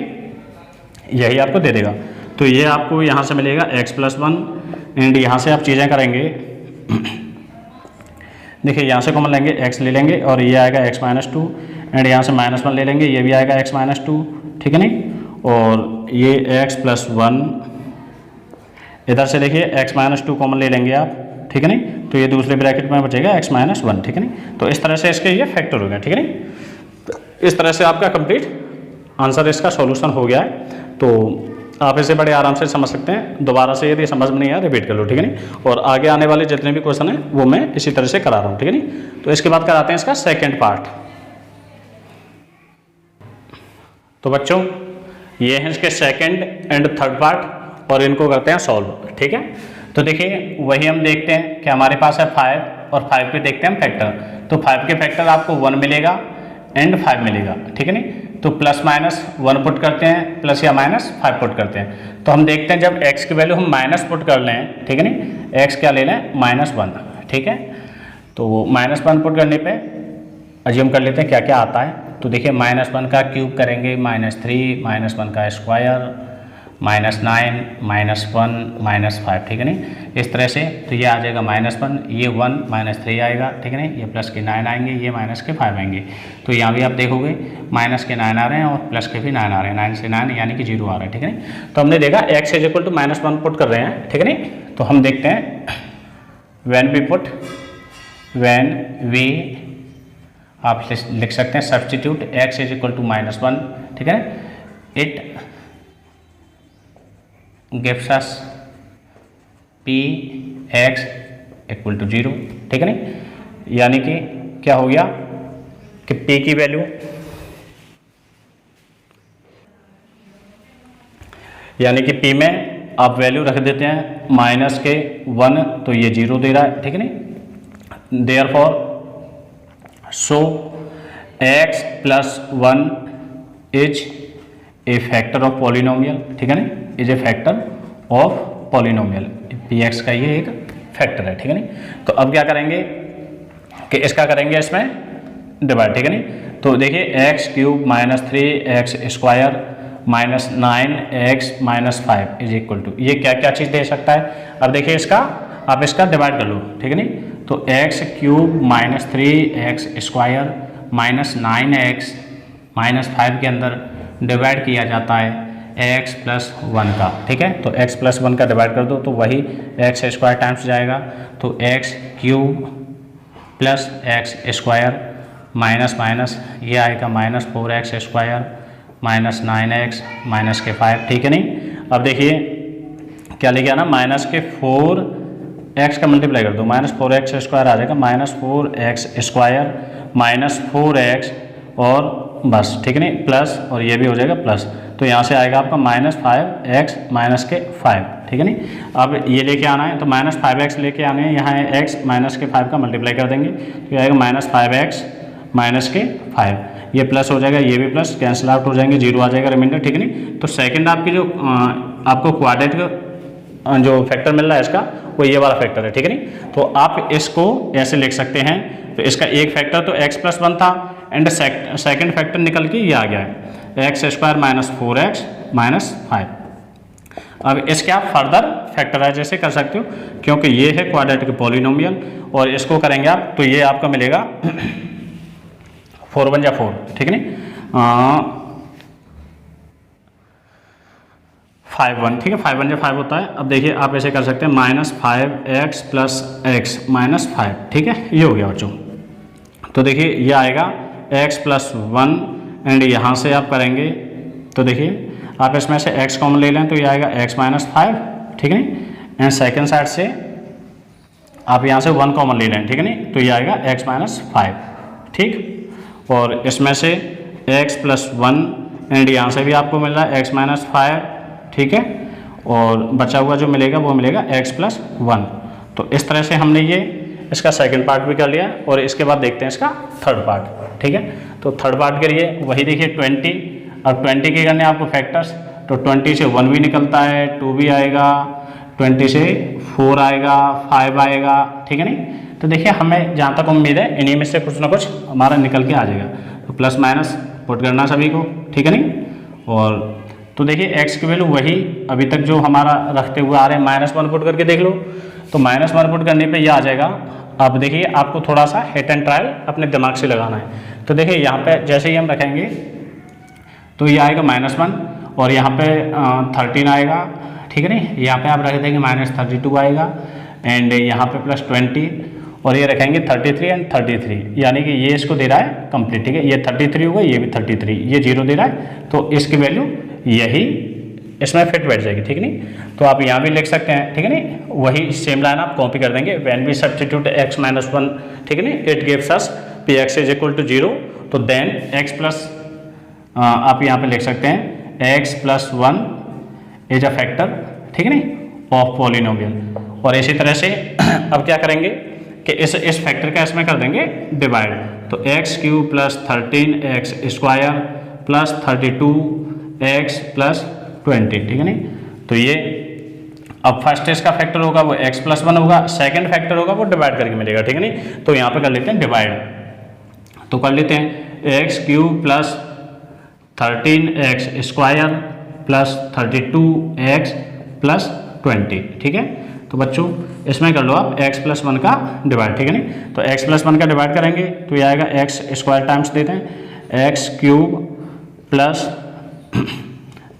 यही आपको दे देगा। तो ये आपको यहाँ से मिलेगा x +1 एंड यहाँ से आप चीज़ें करेंगे, देखिए यहाँ से कॉमन लेंगे, x ले लेंगे और ये आएगा x -2 एंड यहाँ से -1 ले लेंगे, ये भी आएगा x -2, ठीक है नहीं। और ये x +1 इधर से देखिए x -2 कॉमन ले लेंगे आप, ठीक है नहीं, तो ये दूसरे ब्रैकेट में बचेगा x -1, ठीक है नहीं। तो इस तरह से इसके ये फैक्टर हो गया, ठीक है नहीं। तो इस तरह से आपका कंप्लीट आंसर इसका सॉल्यूशन हो गया है। तो आप इसे बड़े आराम से समझ सकते हैं, दोबारा से यदि समझ में नहीं आया रिपीट कर लो, ठीक है नहीं। और आगे आने वाले जितने भी क्वेश्चन हैं वो मैं इसी तरह से करा रहा हूँ, ठीक है नहीं। तो इसके बाद कराते हैं इसका सेकेंड पार्ट। तो बच्चों ये है इसके सेकेंड एंड थर्ड पार्ट और इनको करते हैं सॉल्व, ठीक है। तो देखिए वही हम देखते हैं कि हमारे पास है 5 और 5 के देखते हैं हम फैक्टर। तो 5 के फैक्टर आपको 1 मिलेगा एंड 5 मिलेगा, ठीक है नहीं। तो +-1 पुट करते हैं, प्लस या -5 पुट करते हैं। तो हम देखते हैं जब x की वैल्यू हम माइनस पुट कर लें, ठीक है नहीं, x क्या ले लें -1, ठीक है। तो -1 पुट करने पे अज्यूम कर लेते हैं क्या क्या आता है। तो देखिए -1 का क्यूब करेंगे -3, -1 का स्क्वायर, -9 -1 -5, ठीक है नहीं, इस तरह से। तो ये आ जाएगा -1, ये 1 -3 आएगा, ठीक है नहीं, ये प्लस के 9 आएंगे, ये माइनस के 5 आएंगे। तो यहाँ भी आप देखोगे माइनस के 9 आ रहे हैं और प्लस के भी 9 आ रहे हैं, 9 से 9 यानी कि 0 आ रहा है, ठीक है नहीं। तो हमने देखा x is equal to -1 put कर रहे हैं, ठीक है नहीं। तो हम देखते हैं when we आप लिख सकते हैं substitute x is equal to -1, ठीक है, it gives us px equal to 0, ठीक है नहीं, यानी कि क्या हो गया कि p की वैल्यू यानी कि p में आप वैल्यू रख देते हैं माइनस के 1, तो ये 0 दे रहा है, ठीक है नहीं। Therefore so x plus 1 is a factor of polynomial, ठीक है ना, is a factor of polynomial, px का ये एक फैक्टर है, ठीक है नहीं। तो अब क्या करेंगे कि इसका करेंगे इसमें डिवाइड, ठीक है नहीं। तो देखिए x cube -3x square -9x -5 is equal to, ये क्या क्या चीज़ दे सकता है। अब देखिए इसका आप इसका डिवाइड कर लो, ठीक है नहीं। तो x cube -3x square -9x -5 के अंदर डिवाइड किया जाता है x प्लस 1 का, ठीक है। तो x प्लस 1 का डिवाइड कर दो तो वही x स्क्वायर टाइम्स जाएगा, तो x cube plus x square minus minus ये आएगा -4x स्क्वायर -9x -5, ठीक है नहीं। अब देखिए क्या लेके आना, माइनस के 4x का मल्टीप्लाई कर दो, -4x स्क्वायर आ जाएगा, -4x स्क्वायर -4x और बस, ठीक है नहीं, प्लस और ये भी हो जाएगा प्लस, तो यहाँ से आएगा आपका -5x -5, ठीक है नहीं। अब ये लेके आना है तो -5x लेके आने हैं, यहाँ है x -5 का मल्टीप्लाई कर देंगे तो ये आएगा -5x -5, ये प्लस हो जाएगा, ये भी प्लस कैंसिल आउट हो जाएंगे, 0 आ जाएगा रिमाइंडर, ठीक है नहीं। तो सेकंड आपकी जो आपको क्वाड्रेटिक जो फैक्टर मिल रहा है इसका वो ये वाला फैक्टर है, ठीक है नहीं। तो आप इसको ऐसे लिख सकते हैं, तो इसका एक फैक्टर तो x प्लस 1 था एंड सेकंड फैक्टर निकल के ये आ गया है x स्क्वायर -4x -5। अब इसके आप फर्दर फैक्टराइजेशन कर सकते हो क्योंकि ये है क्वाड्रेटिक पॉलिनोमियल, और इसको करेंगे आप तो ये आपका मिलेगा 4 1 या 4, ठीक है नहीं, 5 1, ठीक है, 5 1 या 5 होता है। अब देखिए आप ऐसे कर सकते हैं -5x प्लस x -5, ठीक है, ये हो गया बच्चों। तो देखिए ये आएगा x प्लस 1 एंड यहाँ से आप करेंगे तो देखिए आप इसमें से x कॉमन ले लें तो ये आएगा x -5, ठीक है नहीं, एंड सेकेंड साइड से आप यहाँ से 1 कॉमन ले लें, ठीक है नहीं, तो ये आएगा x -5, ठीक। और इसमें से x प्लस 1 एंड यहाँ से भी आपको मिल रहा है x -5, ठीक है, और बचा हुआ जो मिलेगा वो मिलेगा x प्लस 1। तो इस तरह से हमने ये इसका सेकंड पार्ट भी कर लिया और इसके बाद देखते हैं इसका थर्ड पार्ट, ठीक है। तो थर्ड पार्ट के लिए वही देखिए 20, अब 20 के करने आपको फैक्टर्स, तो 20 से 1 भी निकलता है, 2 भी आएगा, 20 से 4 आएगा, 5 आएगा, ठीक है नहीं। तो देखिए हमें जहाँ तक उम्मीद है इन्हीं में से कुछ ना कुछ हमारा निकल के आ जाएगा, तो प्लस माइनस पुट करना सभी को, ठीक है नहीं। और तो देखिए x की वैल्यू वही अभी तक जो हमारा रखते हुए आ रहे हैं, -1 पुट करके देख लो, तो -1 पुट करने पे ये आ जाएगा। अब देखिए आपको थोड़ा सा हिट एंड ट्रायल अपने दिमाग से लगाना है। तो देखिए यहाँ पे जैसे ही हम रखेंगे तो ये आएगा -1 और यहाँ पे 13 आएगा, ठीक है नहीं, यहाँ पे आप रख देंगे -32 आएगा एंड यहाँ पे +20 और ये रखेंगे 33 एंड 33, यानी कि ये इसको दे रहा है कंप्लीट, ठीक है, ये 33 होगा, ये भी 33, ये 0 दे रहा है, तो इसकी वैल्यू यही इसमें फिट बैठ जाएगी, ठीक नहीं। तो आप यहाँ भी लिख सकते हैं, ठीक है नहीं, वही सेम लाइन आप कॉपी कर देंगे, व्हेन वी सब्स्टिट्यूट x -1, ठीक है नहीं, it gives us px is equal to 0, तो देन x प्लस आप यहाँ पे लिख सकते हैं x plus 1 is a factor, ठीक है नहीं, ऑफ पॉलिनोमियल। और इसी तरह से अब क्या करेंगे कि इस फैक्टर का इसमें कर देंगे डिवाइड, तो x cube plus 13x square plus 32x plus 20, ठीक है नहीं। तो ये अब फर्स्ट इसका फैक्टर होगा वो x प्लस 1 होगा, सेकंड फैक्टर होगा वो डिवाइड करके मिलेगा, ठीक है नहीं। तो यहाँ पे कर लेते हैं डिवाइड, तो कर लेते हैं x cube plus 13x square plus 32x plus 20, ठीक है। तो बच्चों इसमें कर लो आप x प्लस 1 का डिवाइड, ठीक है नहीं। तो x प्लस 1 का डिवाइड करेंगे तो ये आएगा एक्स स्क्वायर टाइम्स देते हैं x cube plus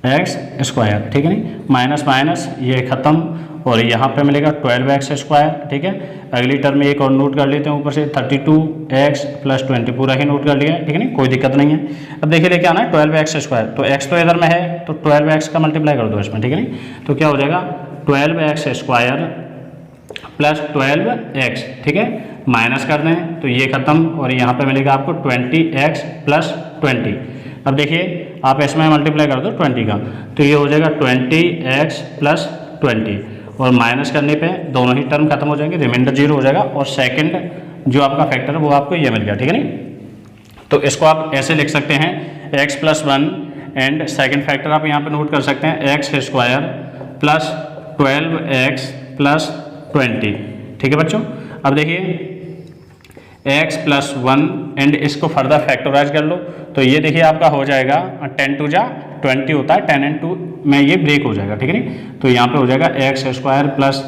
x square, ठीक है नहीं। माइनस माइनस ये खत्म और यहाँ पे मिलेगा 12x स्क्वायर, ठीक है। अगली टर्म में एक और नोट कर लेते हैं ऊपर से 32x प्लस 20 पूरा ही नोट कर लिया है, ठीक है नहीं, कोई दिक्कत नहीं है। अब देखिए लेके आना है 12x स्क्वायर, तो x तो इधर में है तो 12x का मल्टीप्लाई कर दो इसमें, ठीक है नहीं। तो क्या हो जाएगा 12x स्क्वायर प्लस 12x, ठीक है, माइनस कर दें तो ये खत्म और यहाँ पे मिलेगा आपको 20x प्लस 20। अब देखिए आप इसमें मल्टीप्लाई कर दो 20 का तो ये हो जाएगा 20x प्लस 20 और माइनस करने पे दोनों ही टर्म खत्म हो जाएंगे, रिमाइंडर 0 हो जाएगा और सेकंड जो आपका फैक्टर है वो आपको ये मिल गया, ठीक है नहीं। तो इसको आप ऐसे लिख सकते हैं x plus 1 and second factor आप यहाँ पे नोट कर सकते हैं x square plus 12x plus 20, ठीक है बच्चों। अब देखिए x प्लस 1 एंड इसको फर्दर फैक्टराइज कर लो तो ये देखिए आपका हो जाएगा 10 टू जा 20 होता है, 10 एंड 2 में ये ब्रेक हो जाएगा, ठीक है नहीं। तो यहाँ पे हो जाएगा x square plus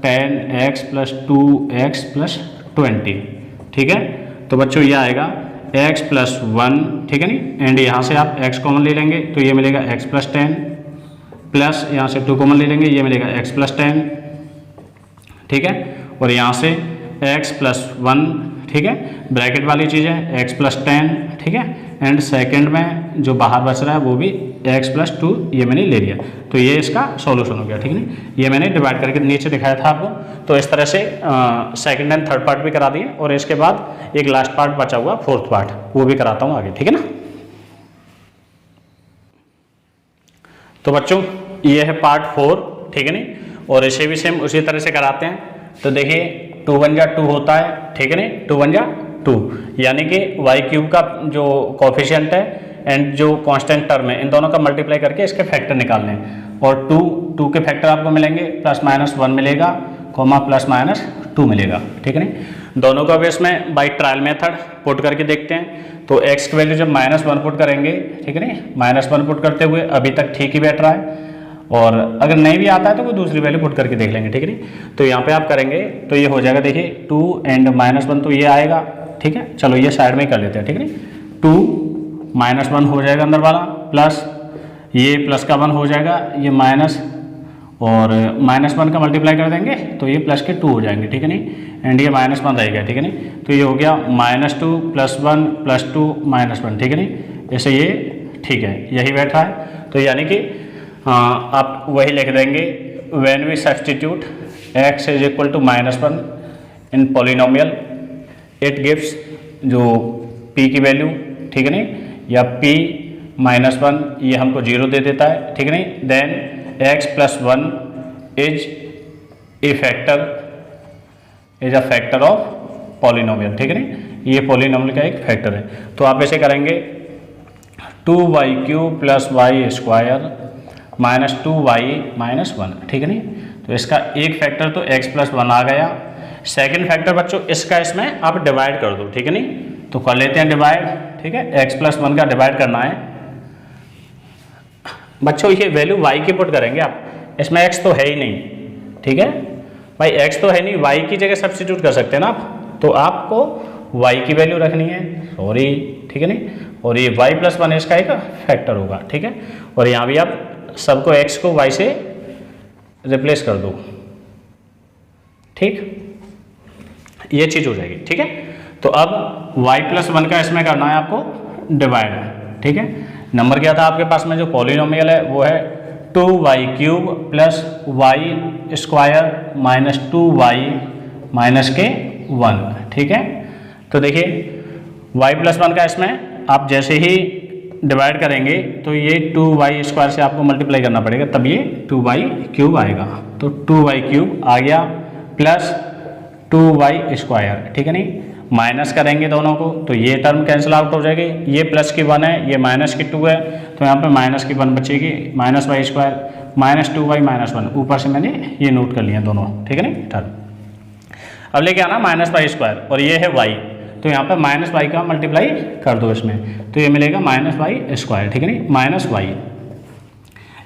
10x plus 2x plus 20, ठीक है। तो बच्चों ये आएगा x प्लस 1, ठीक है नहीं, एंड यहाँ से आप x कॉमन ले लेंगे तो ये मिलेगा x प्लस 10 प्लस यहाँ से 2 कॉमन ले लेंगे ये मिलेगा x प्लस 10, ठीक है। और यहाँ से x प्लस 1, ठीक है, ब्रैकेट वाली चीज़ है x प्लस 10, ठीक है, एंड सेकंड में जो बाहर बच रहा है वो भी x प्लस 2 ये मैंने ले लिया। तो ये इसका सॉल्यूशन हो गया, ठीक है नहीं। ये मैंने डिवाइड करके नीचे दिखाया था आपको। तो इस तरह से सेकंड एंड थर्ड पार्ट भी करा दिए और इसके बाद एक लास्ट पार्ट बचा हुआ फोर्थ पार्ट वो भी कराता हूँ आगे, ठीक है ना। तो बच्चों ये है पार्ट 4, ठीक है नहीं, और इसे भी सेम उसी तरह से कराते हैं। तो देखिए 2 1 जा 2 होता है, ठीक है नहीं, 2 1 जा 2 यानी कि वाई क्यूब का जो कोफिशिएंट है एंड जो कांस्टेंट टर्म है इन दोनों का मल्टीप्लाई करके इसके फैक्टर निकालने हैं और 2 के फैक्टर आपको मिलेंगे प्लस माइनस 1 मिलेगा कॉमा प्लस माइनस 2 मिलेगा, ठीक है नहीं। दोनों का भी इसमें बाई ट्रायल मेथड पुट करके देखते हैं। तो x की वैल्यू जब -1 पुट करेंगे, ठीक है नहीं, -1 पुट करते हुए अभी तक ठीक ही बैठ रहा है और अगर नहीं भी आता है तो कोई दूसरी वैल्यू पुट करके देख लेंगे, ठीक है नहीं। तो यहाँ पे आप करेंगे तो ये हो जाएगा देखिए 2 एंड -1 तो ये आएगा, ठीक है। चलो ये साइड में ही कर लेते हैं, ठीक है नहीं। 2 -1 हो जाएगा अंदर वाला प्लस ये प्लस का 1 हो जाएगा ये माइनस और -1 का मल्टीप्लाई कर देंगे तो ये प्लस के 2 हो जाएंगे, ठीक है नहीं, एंड ये -1 रहेगा, ठीक है नहीं। तो ये हो गया -2 + 1 + 2 -1, ठीक है नहीं। ऐसे ये ठीक है यही बैठा है। तो यानी कि आप वही लिख देंगे when we substitute x is equal to -1 in polynomial it gives जो p की वैल्यू, ठीक है नहीं, या p -1 ये हमको 0 दे देता है, ठीक है नहीं। Then x plus 1 is a factor of polynomial, ठीक है नहीं, ये पॉलिनोमियल का एक फैक्टर है। तो आप ऐसे करेंगे 2y³ + y² -2y - 1, ठीक है नहीं। तो इसका एक फैक्टर तो x प्लस 1 आ गया। सेकंड फैक्टर बच्चों इसका इसमें आप डिवाइड कर दो, ठीक है नहीं। तो कर लेते हैं डिवाइड, ठीक है, x प्लस 1 का डिवाइड करना है बच्चों। ये वैल्यू y की पुट करेंगे आप, इसमें x तो है ही नहीं, ठीक है भाई, x तो है नहीं, y की जगह सब्स्टिट्यूट कर सकते हैं ना आप। तो आपको y की वैल्यू रखनी है, सॉरी, ठीक है नहीं, और ये y प्लस 1 इसका एक फैक्टर होगा, ठीक है। और यहाँ भी आप सबको x को y से रिप्लेस कर दो, ठीक, ये चीज हो जाएगी, ठीक है। तो अब y प्लस 1 का इसमें करना है आपको डिवाइड, ठीक है। नंबर क्या था आपके पास में जो पॉलिनोमियल है वो है 2y³ + y² - 2y - 1, ठीक है। तो देखिए y प्लस 1 का इसमें आप जैसे ही डिवाइड करेंगे तो ये 2y² से आपको मल्टीप्लाई करना पड़ेगा तब ये 2y³ आएगा। तो 2y³ आ गया प्लस 2y², ठीक है नहीं, माइनस करेंगे दोनों को तो ये टर्म कैंसिल आउट हो जाएगी, ये प्लस की 1 है ये माइनस की 2 है तो यहाँ पे माइनस की 1 बचेगी -y² - 2y - 1, ऊपर से मैंने ये नोट कर लिया दोनों, ठीक है नहीं टर्म। अब लेके आना -y² और ये है y, तो यहाँ पे -y का मल्टीप्लाई कर दो इसमें तो ये मिलेगा -y², ठीक है नहीं, -y।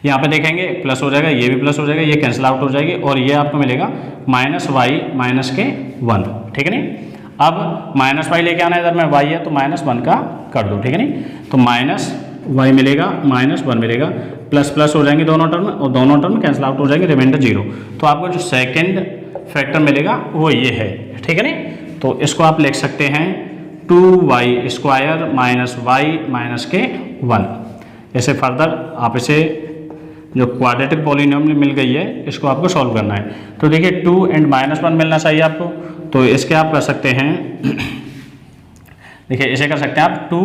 यहाँ पे देखेंगे प्लस हो जाएगा, ये भी प्लस हो जाएगा, ये कैंसिल आउट हो जाएगी और ये आपको मिलेगा माइनस वाई माइनस के 1, ठीक है नहीं। अब माइनस वाई लेके आना है, इधर में वाई है तो माइनस 1 का कर दो, ठीक है नहीं। तो माइनस वाई मिलेगा माइनस 1 मिलेगा, प्लस प्लस हो जाएंगे दोनों टर्म और दोनों टर्म कैंसिल आउट हो जाएंगे, रिमाइंडर 0। तो आपको जो सेकेंड फैक्टर मिलेगा वो ये है, ठीक है नहीं। तो इसको आप लिख सकते हैं 2y² माइनस वाई माइनस के 1। ऐसे फर्दर आप इसे जो क्वाड्रेटिक पॉलिनोमियल मिल गई है इसको आपको सॉल्व करना है। तो देखिए 2 एंड -1 मिलना चाहिए आपको, तो इसके आप कर सकते हैं देखिए इसे कर सकते हैं आप 2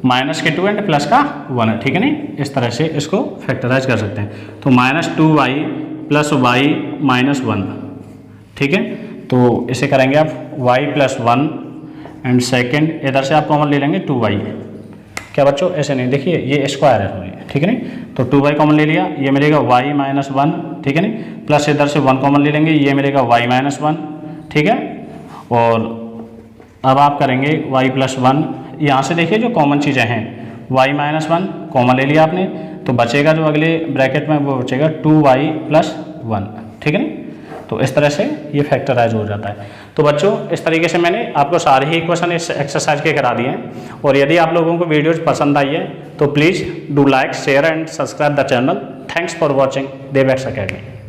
माइनस के 2 एंड प्लस का 1, ठीक है नहीं। इस तरह से इसको फैक्टराइज कर सकते हैं। तो -2y प्लस वाई माइनस 1, ठीक है। तो इसे करेंगे आप y प्लस 1 एंड सेकेंड इधर से आप कॉमन ले लेंगे 2y। क्या बच्चों ऐसे नहीं, देखिए ये स्क्वायर है, ठीक है नहीं। तो 2y कॉमन ले लिया, ये मिलेगा y माइनस 1, ठीक है नहीं। प्लस इधर से 1 कॉमन ले लेंगे, ये मिलेगा y माइनस 1, ठीक है। और अब आप करेंगे y प्लस 1, यहाँ से देखिए जो कॉमन चीज़ें हैं y माइनस 1 कॉमन ले लिया आपने, तो बचेगा जो अगले ब्रैकेट में वो बचेगा 2y प्लस 1, ठीक है नहीं। तो इस तरह से ये फैक्टराइज हो जाता है। तो बच्चों इस तरीके से मैंने आपको सारे ही इक्वेशन इस एक्सरसाइज के करा दिए हैं। और यदि आप लोगों को वीडियोज पसंद आई है तो please do like share and subscribe the channel. Thanks for watching Devax academy.